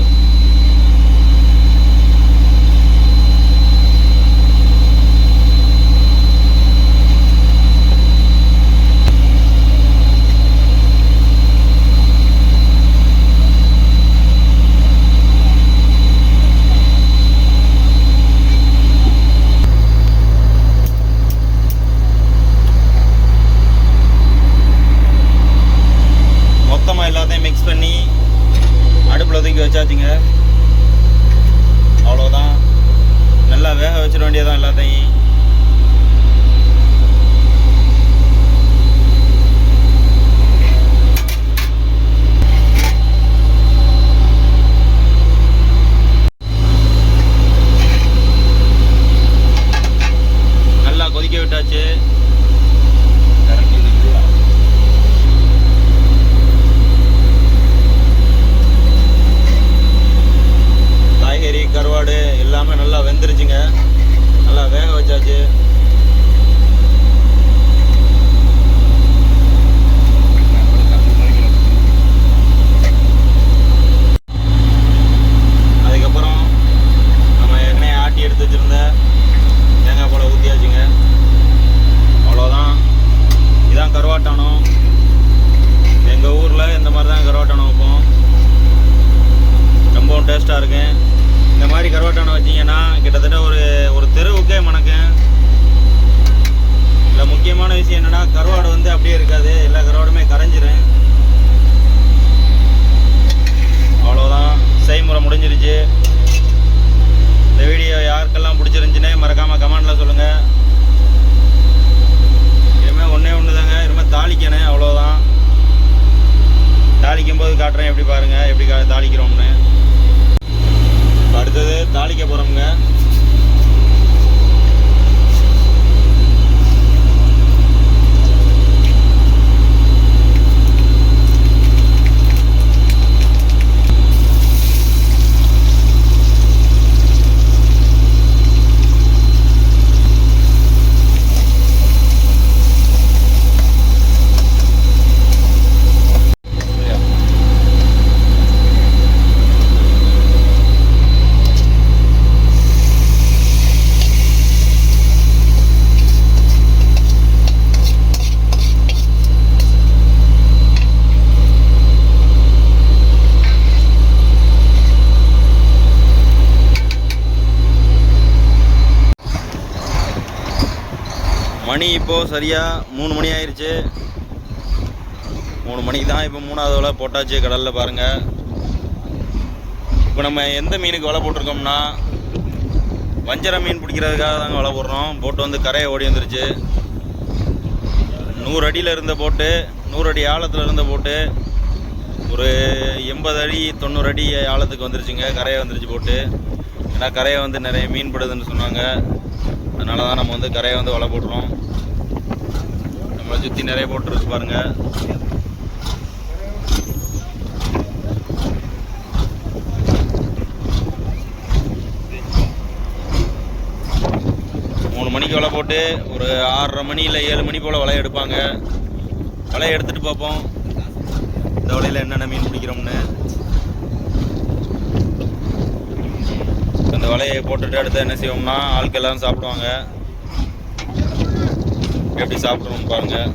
மொத்தமாக எல்லாத்தையும் மிக்ஸ் பண்ணி அடுப்பில் தூக்கி வச்சாச்சுங்க. அவ்வளோதான், நல்லா வேக வச்சிட வேண்டியதான் எல்லாத்தையும். நல்லா கொதிக்க விட்டாச்சு. காய்கறி, கருவாடு எல்லாமே நல்லா வெந்துருச்சுங்க. நல்லா வேக வச்சாச்சு. அதுக்கப்புறம் நம்ம எண்ணெயை ஆட்டி எடுத்து வச்சுருந்த தேங்காய் பாலை ஊற்றியாச்சுங்க. அவ்வளோதான், இதான் கருவாட்டானம். எங்கள் ஊரில் இந்த மாதிரி தான் கருவாட்டானம் வைப்போம். ரொம்பவும் டேஸ்ட்டாக இருக்கு. இந்த மாதிரி கருவாட்டானம் வச்சிங்கன்னா கிட்டத்தட்ட ஒரு தெருவுக்கே மணக்கும். இல்லை, முக்கியமான விஷயம் என்னென்னா கருவாடு வந்து அப்படியே இருக்காது, எல்லா கருவாடுமே கரைஞ்சிரும். அவ்வளோதான், செய்முறை முடிஞ்சிருச்சு. இந்த வீடியோ யாருக்கெல்லாம் பிடிச்சிருந்துச்சுன்னே மறக்காமல் கமெண்டில் சொல்லுங்கள். இனிமேல் ஒன்று தாங்க, இனிமேல் தாளிக்கணும். அவ்வளோதான், தாளிக்கும் போது காட்டுறேன், எப்படி பாருங்கள் எப்படி தாளிக்கிறோம்னு. அடுத்தது தாளிக்க போகிறோம்ங்க. மணி இப்போது சரியாக 3 மணி ஆயிடுச்சு. 3 மணிக்கு தான் இப்போ 3வது வலை போட்டாச்சு கடலில் பாருங்கள். இப்போ நம்ம எந்த மீனுக்கு வலை போட்டிருக்கோம்னா வஞ்சரை மீன் பிடிக்கிறதுக்காக தாங்க வலை போடுறோம். போட்டு வந்து கரையை ஓடி வந்துருச்சு. 100 அடியில் இருந்த போட்டு, 100 அடி ஆழத்தில் இருந்த போட்டு ஒரு 80 அடி 90 அடி ஆழத்துக்கு வந்துருச்சுங்க. கரையை வந்துருச்சு போட்டு. ஏன்னா கரையை வந்து நிறைய மீன் படுதுன்னு சொன்னாங்க. அதனால தான் நம்ம வந்து கரையை வந்து வலை போடுறோம். நம்மளை சுற்றி நிறைய போட்டுருக்கு பாருங்கள். மணிக்கு வலை போட்டு ஒரு 6:30 மணி இல்லை 7 மணி போல் வலையை எடுப்பாங்க. வலையை எடுத்துகிட்டு பார்ப்போம் இந்த வலையில் என்னென்ன மீன் பிடிக்கிறோம்னு. அந்த வலையை போட்டுட்டு அடுத்து என்ன செய்வோம்னா ஆட்கள் எல்லாம் சாப்பிடுவாங்க. எப்படி சாப்பிடுவோம் பாருங்கள்.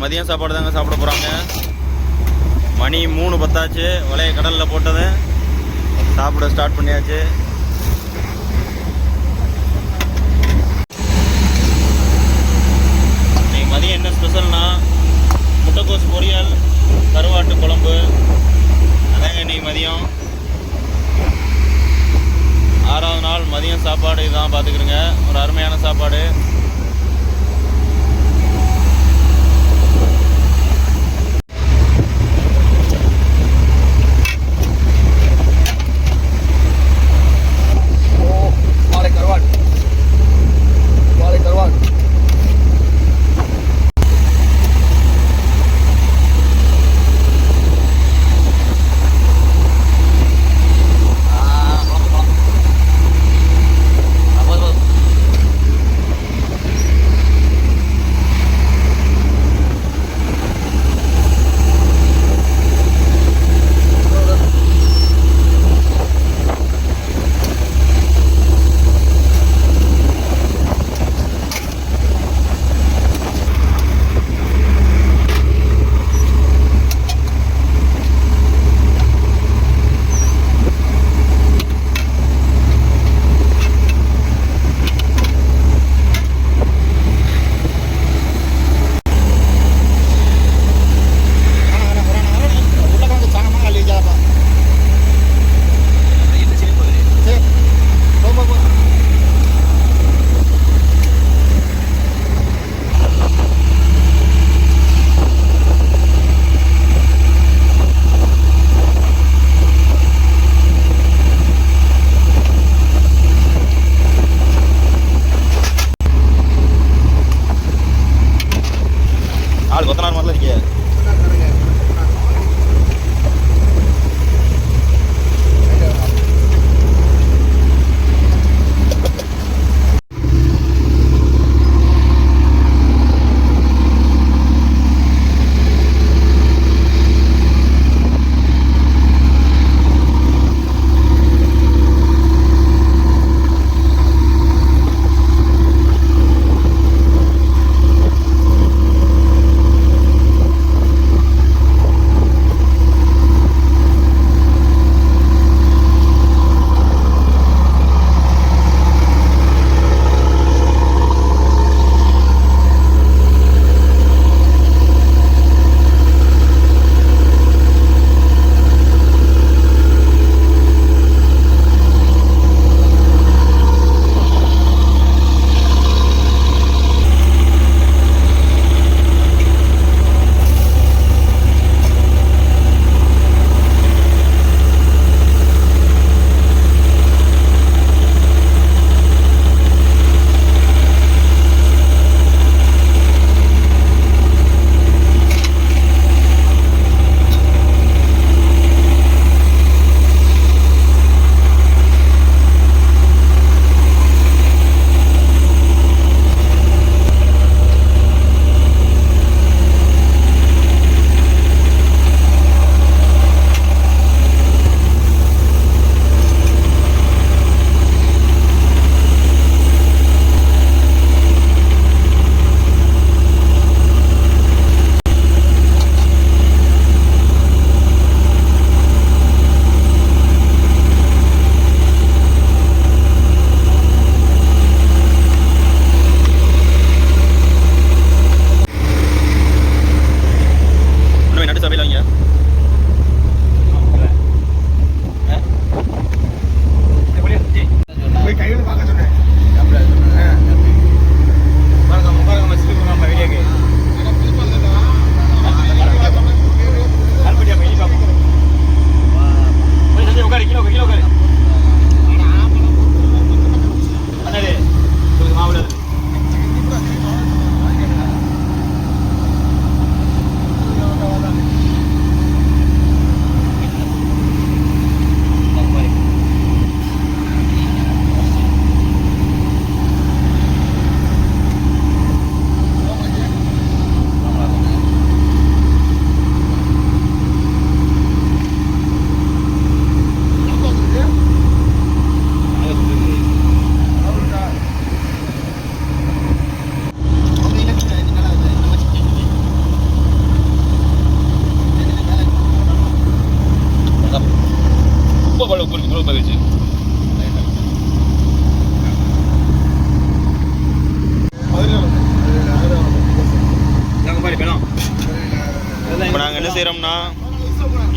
மதியம் சாப்பாடு தாங்க சாப்பிட போகிறாங்க. மணி 3 பத்தாச்சு. வலையை கடலில் போட்டது சாப்பிட ஸ்டார்ட் பண்ணியாச்சு. இன்னைக்கு மதியம் என்ன ஸ்பெஷல்னா முட்டைக்கோஸ் பொரியல், கருவாட்டு குழம்பு. அதாங்க இன்னைக்கு மதியம். 6வது நாள் மதியம் சாப்பாடு இதான் பார்த்துக்கிறோங்க. ஒரு அருமையான சாப்பாடு.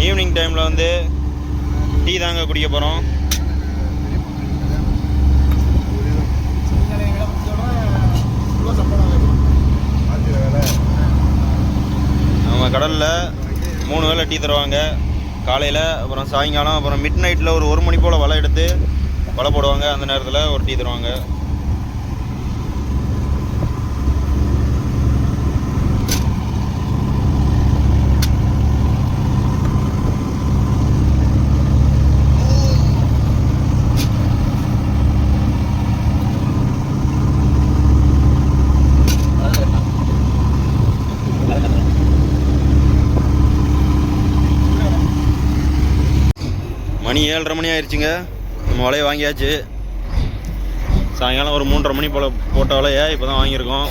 ஈவினிங் டைமில் வந்து டீ தாங்க குடிக்க போகிறோம். நம்ம கடலில் 3 வேளை டீ தருவாங்க. காலையில், அப்புறம் சாயங்காலம், அப்புறம் மிட் நைட்டில் ஒரு 1 மணி போல் வலை எடுத்து வலை போடுவாங்க. அந்த நேரத்தில் ஒரு டீ தருவாங்க. மணி 7:30 மணி ஆயிடுச்சுங்க. நம்ம வலையை வாங்கியாச்சு. சாயங்காலம் ஒரு 3:30 மணி போல் போட்ட வலையை இப்போ தான் வாங்கியிருக்கோம்.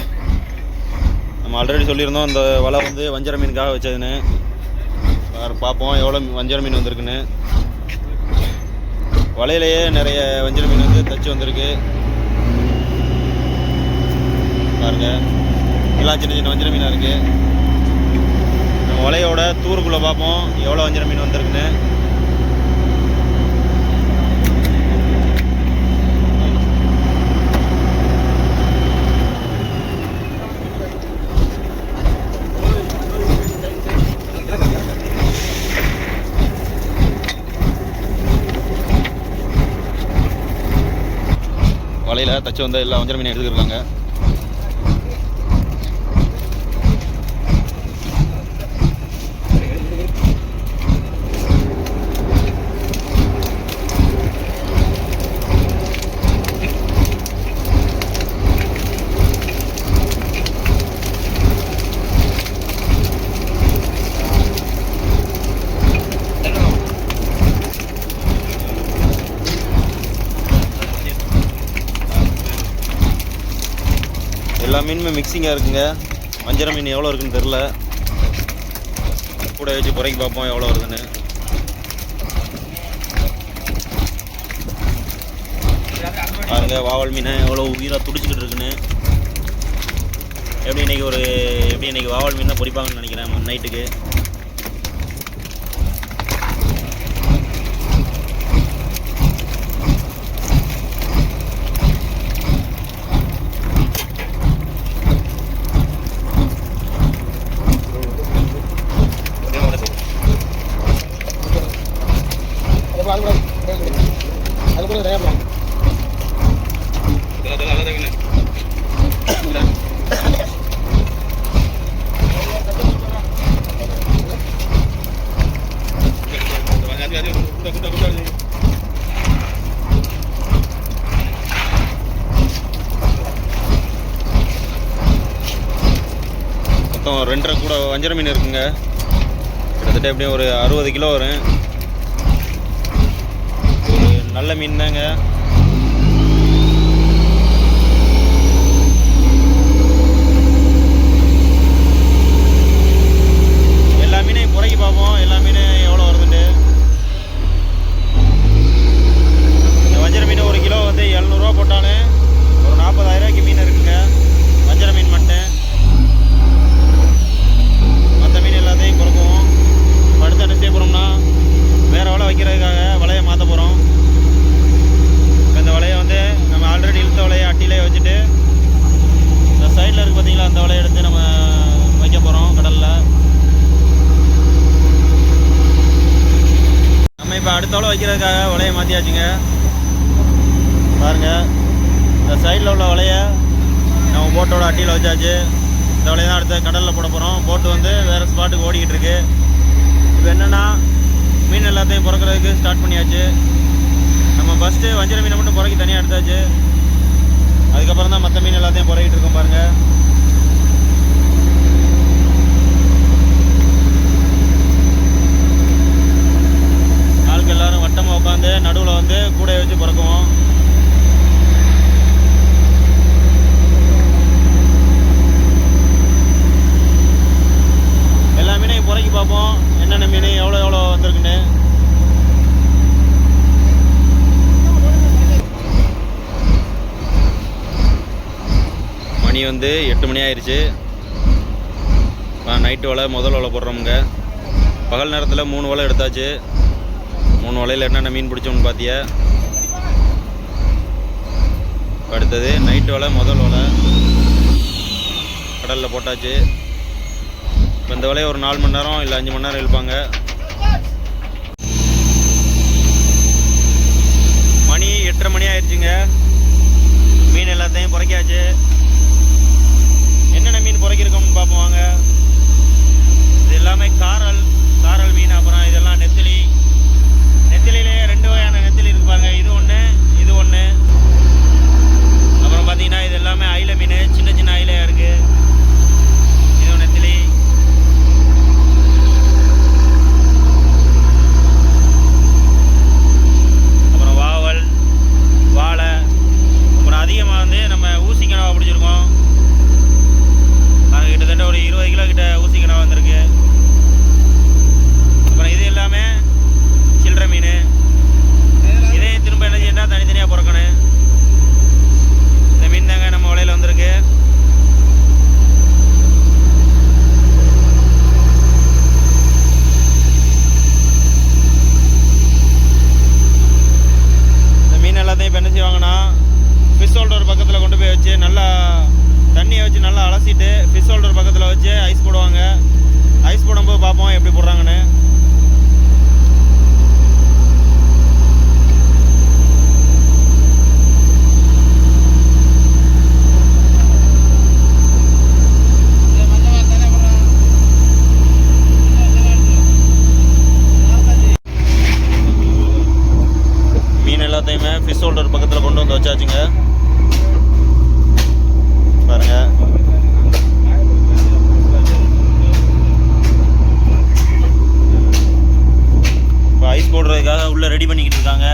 நம்ம ஆல்ரெடி சொல்லியிருந்தோம் இந்த வலை வந்து வஞ்சர மீனுக்காக வச்சதுன்னு. பார்ப்போம் எவ்வளோ வஞ்சர மீன் வந்திருக்குன்னு. வலையிலேயே நிறைய வஞ்சர மீன் வந்து தச்சு வந்திருக்கு பாருங்க. எல்லாம் சின்ன சின்ன வஞ்சர மீனாக இருக்குது. நம்ம வலையோட தூருக்குள்ளே பார்ப்போம் எவ்வளோ வஞ்சர மீன் வந்திருக்குன்னு. வலையில் தச்சு வந்த எல்லா வஞ்சர மீனை எடுத்துக்கிருக்காங்க. எல்லா மீனுமே மிக்சிங்காக இருக்குங்க. வஞ்சர மீன் எவ்வளோ இருக்குன்னு தெரில. கூட வச்சு குறைக்கி பார்ப்போம் எவ்வளோ வருதுன்னு. பாருங்க வாவல் மீனை எவ்வளோ உயிராக துடிச்சிக்கிட்டு இருக்குன்னு. எப்படி இன்னைக்கு வாவல் மீன் தான் பொரிப்பாங்கன்னு நினைக்கிறேன் நைட்டுக்கு. மொத்தம் 2.5 கூட வஞ்சர மீன் இருக்குங்க. கிட்டத்தட்ட எப்படியும் ஒரு 60 கிலோ வரும். ஒரு நல்ல மீன் தாங்க. எல்லா மீனையும் குறைக்கி பார்ப்போம் எல்லா மீனும் எவ்வளோ வருதுண்டு. இந்த வஞ்சர மீன் 1 கிலோ வந்து 700 ரூபா போட்டாலும் ஒரு 40,000 ரூபாய்க்கு மீன் இருக்குங்க. வஞ்சர மீன் மட்டும். மற்ற மீன் எல்லாத்தையும் குறைக்குவோம். அடுத்து என்ன செய்ய போகிறோம்னா வேறு வலை வைக்கிறதுக்காக வலையை மாற்ற போகிறோம். இந்த வலையை வந்து நம்ம ஆல்ரெடி இழுத்த வலையை அட்டிலே வச்சுட்டு இந்த சைடில் இருக்குது பார்த்தீங்களா, அந்த வலையை எடுத்து நம்ம வைக்க போகிறோம் கடலில். நம்ம இப்போ அடுத்த வலை வைக்கிறதுக்காக வலையை மாற்றியாச்சுங்க. பாருங்கள், இந்த சைடில் உள்ள வலையை நம்ம போட்டோட அட்டியில் வச்சாச்சு. இந்த வலையை தான் அடுத்த கடலில் போட போகிறோம். போட்டு வந்து வேறு ஸ்பாட்டுக்கு ஓடிக்கிட்டு இருக்கு. இப்போ என்னென்னா மீன் எல்லாத்தையும் பிறக்கிறதுக்கு ஸ்டார்ட் பண்ணியாச்சு. நம்ம ஃபஸ்ட்டு வஞ்சர மீனை மட்டும் பிறக்கி தனியாக எடுத்தாச்சு. அதுக்கப்புறம் தான் மற்ற மீன் எல்லாத்தையும் பிறக்கிட்டு இருக்கோம் பாருங்கள். ஆளுக்கு எல்லோரும் வட்டமாக உட்காந்து நடுவில் வந்து கூடையை வச்சு பிறக்குவோம். எல்லா மீனையும் பிறக்கி பார்ப்போம் என்னென்ன மீன் எவ்வளோ வந்திருக்குன்னு. மணி வந்து 8 மணி ஆயிடுச்சு. நைட்டு வலை முதல் வலை போடுறோமுங்க. பகல் நேரத்தில் 3 வலை எடுத்தாச்சு. 3 வலையில் என்னென்ன மீன் பிடிச்சோம்னு பார்த்தியா. அடுத்தது நைட்டு வலை, முதல் வலை கடலில் போட்டாச்சு. இப்போ இந்த வலையை ஒரு 4 மணி நேரம் இல்லை 5 மணி நேரம் இழுப்பாங்க. மணி 8:30 மணி ஆயிடுச்சுங்க. மீன் எல்லாத்தையும் புறைக்காச்சு. என்னென்ன மீன் புறைக்கிருக்கோம்னு பார்ப்போம் வாங்க. இது எல்லாமே காரல் மீன். அப்புறம் இதெல்லாம் நெத்திலி. நெத்திலிலே 2 வகையான நெத்திலி இருக்கு பாருங்க. இது ஒன்று, இது ஒன்று. அப்புறம் பார்த்தீங்கன்னா இது எல்லாமே அயிலை மீன். சின்ன சின்ன அயிலையாக இருக்குது. இது நெத்திலி. அப்புறம் வாவல், வாழை. அப்புறம் அதிகமாக வந்து நம்ம ஊசி கனவா பிடிச்சிருக்கோம். நாங்கள் கிட்டத்தட்ட ஒரு 20 கிலோ கிட்ட ஊசி கனவா வந்திருக்கு. அப்புறம் இது எல்லாமே சில்லறை மீன். இதையும் திரும்ப என்ன செய்யணும், தனித்தனியாக பிறக்கணும். இந்த மீன் தாங்க நம்ம வலையில் வந்திருக்கு. இந்த மீன் எல்லாத்தையும் இப்போ என்ன செய்வாங்கன்னா, ஃபிஷ் ஹோல்டர் பக்கத்தில் கொண்டு போய் வச்சு நல்லா தண்ணியை வச்சு நல்லா அலசிட்டு ஃபிஷ் ஹோல்டர் பக்கத்தில் வச்சு ஐஸ் போடுவாங்க. ஐஸ் போடும்போது பார்ப்போம் எப்படி போடுறாங்கன்னு. மீன் எல்லாத்தையுமே ஃபிஷ் ஹோல்டர் பக்கத்தில் கொண்டு வந்து வச்சாச்சுங்க. பாருங்க. இப்போ ஐஸ் போடுறதுக்காக உள்ள ரெடி பண்ணிக்கிட்டு இருக்காங்க.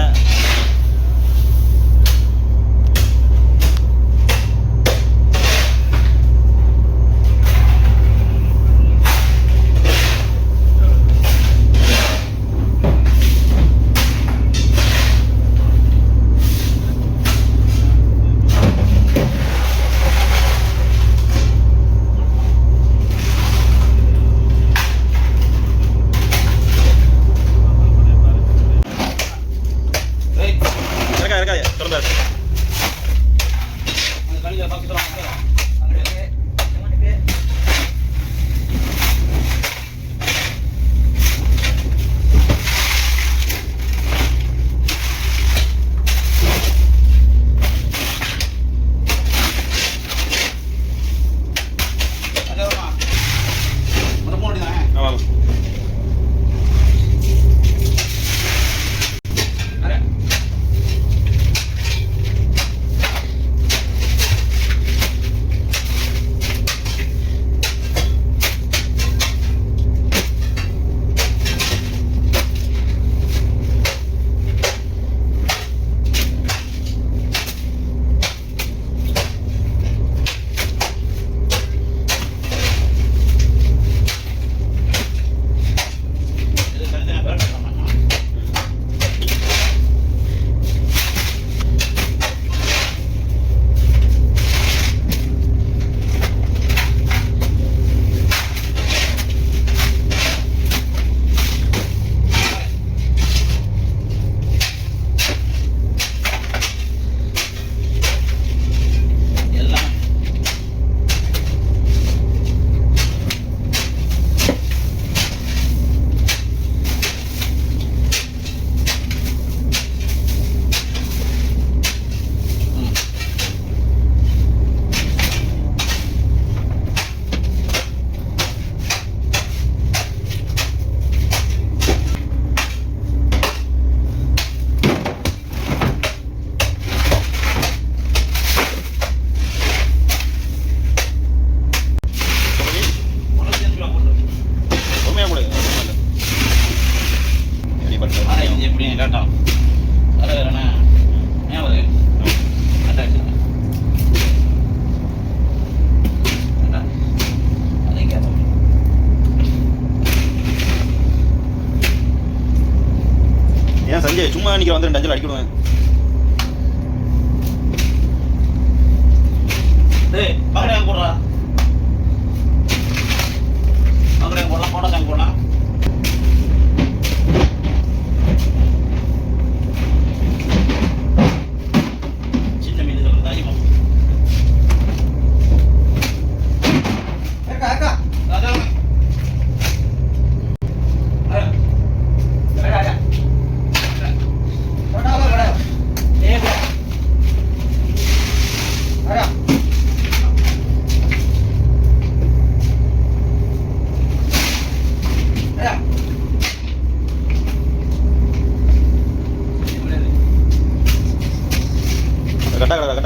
சஞ்சய் சும்மா நிற்கிற வந்து 2 அஞ்சல் அடிக்கிடுவேன். டேய் பக்கத்துல போடுறா. பக்கத்துல போடலாம் போடா சாமி போடலாம்.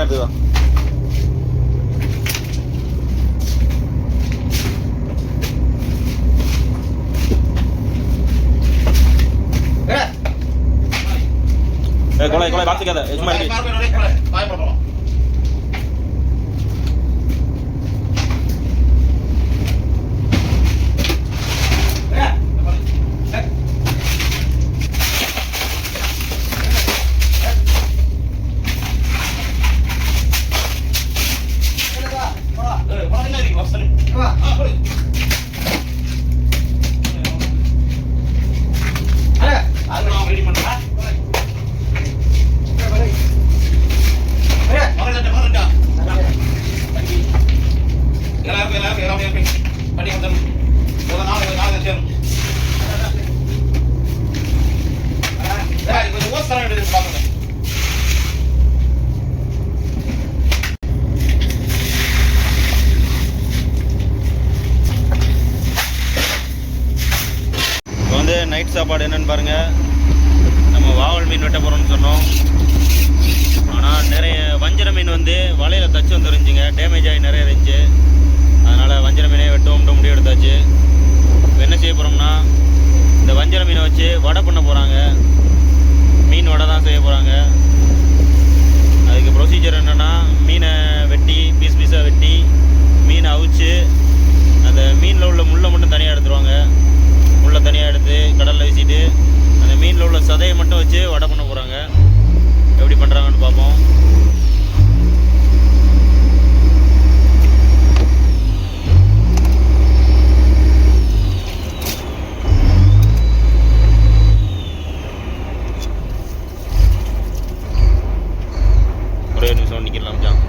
எடுத்துக்கோ. கொலை கொலை பாத்துக்காத சும்மா இருக்கு. நைட் சாப்பாடு என்னன்னு பாருங்க. நம்ம வாவல் மீன் வெட்ட போகிறோம்னு சொன்னோம். ஆனால் நிறைய வஞ்சர மீன் வந்து வலையில் தச்சு வந்துருந்துச்சுங்க. டேமேஜ் ஆகி நிறைய இருந்துச்சு. அதனால் வஞ்சர மீனே வெட்டுவோம்ட்டு முடிவு எடுத்தாச்சு. இப்போ என்ன செய்ய போகிறோம்னா, இந்த வஞ்சர மீனை வச்சு வடை பண்ண போகிறாங்க. மீன் வடை தான் செய்ய போகிறாங்க. அதுக்கு ப்ரொசீஜர் என்னென்னா, மீனை வெட்டி பீஸ் பீஸாக வெட்டி மீனை அவிச்சு அந்த மீனில் உள்ள முள்ளை மட்டும் தனியாக எடுத்துருவாங்க. முள்ளை தனியாக எடுத்து கடலில் வீசிட்டு அந்த மீனில் உள்ள சதையை மட்டும் வச்சு வடை பண்ண போகிறாங்க. எப்படி பண்ணுறாங்கன்னு பார்ப்போம். ஒரே நிமிஷம் நிற்கலாம் ஜான்.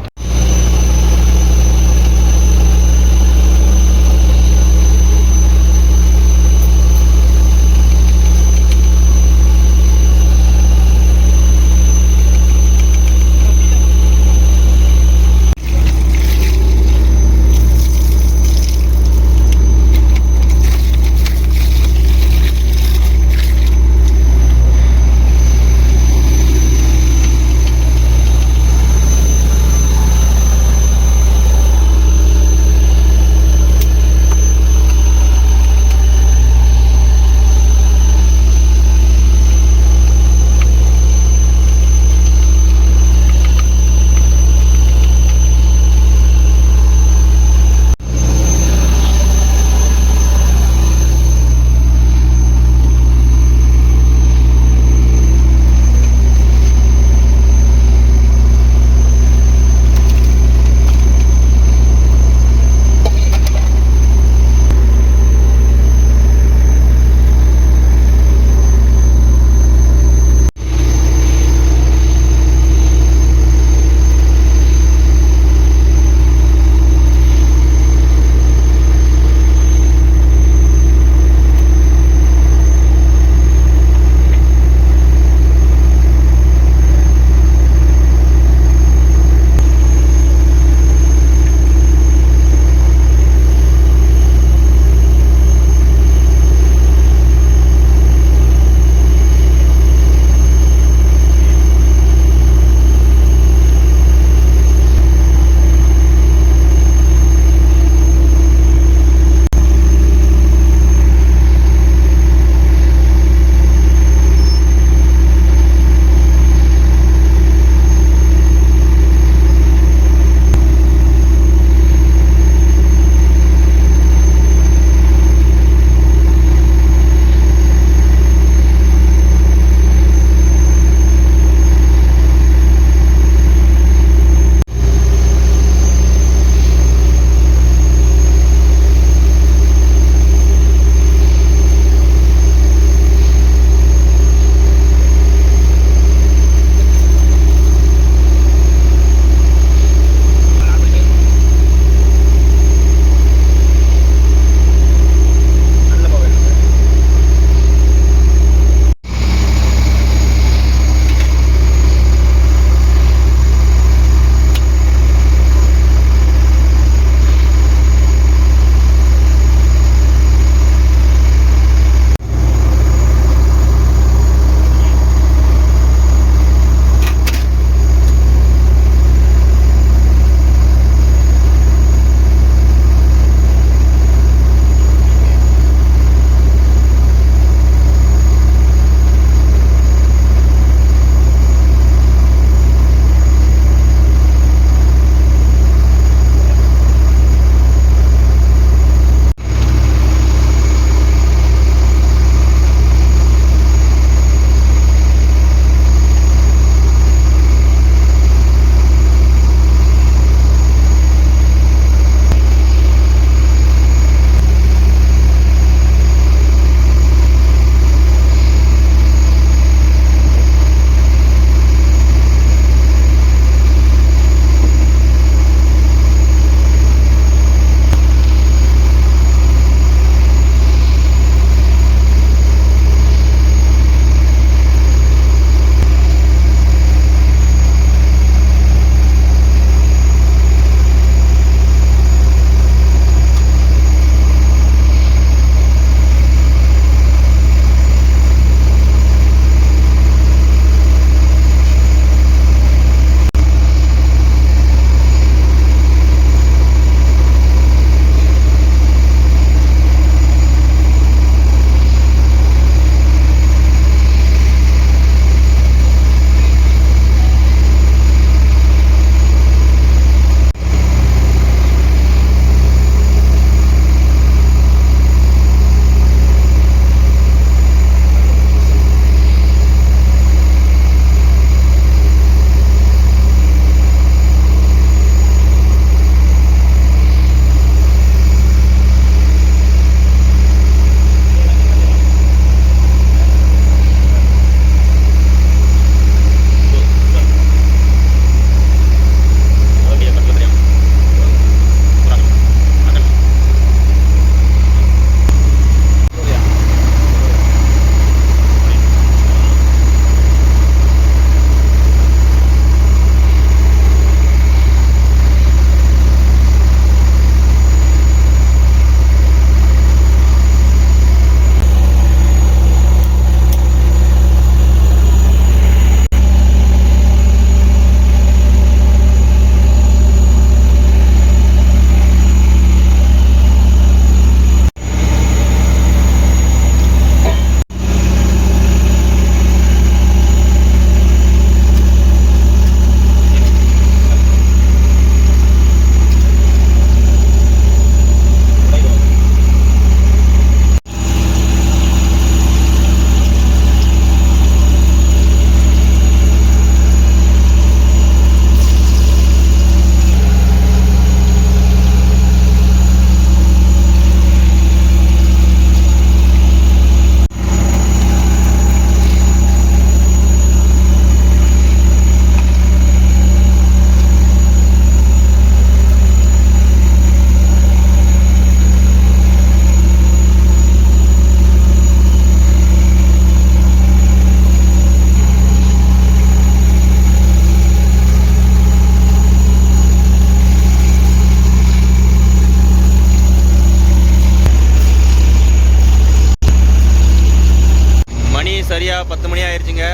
சரியாக 10 மணி ஆயிடுச்சுங்க.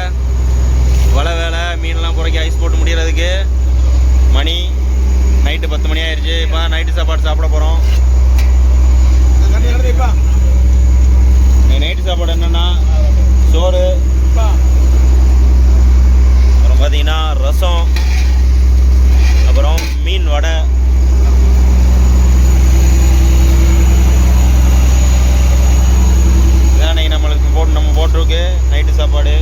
வலை வேலை மீன்லாம் குறைக்க ஐஸ் போட்டு முடியறதுக்கு மணி நைட்டு 10 மணி ஆயிடுச்சு. இப்போ தான் நைட்டு சாப்பாடு சாப்பிட போகிறோம். நைட்டு சாப்பாடு என்னென்னா சோறு, அப்புறம் பார்த்தீங்கன்னா ரசம், அப்புறம் மீன் வடை. இதான் நம்மளுக்கு நம்ம போட்டிருக்கு நைட்டு சாப்பாடு.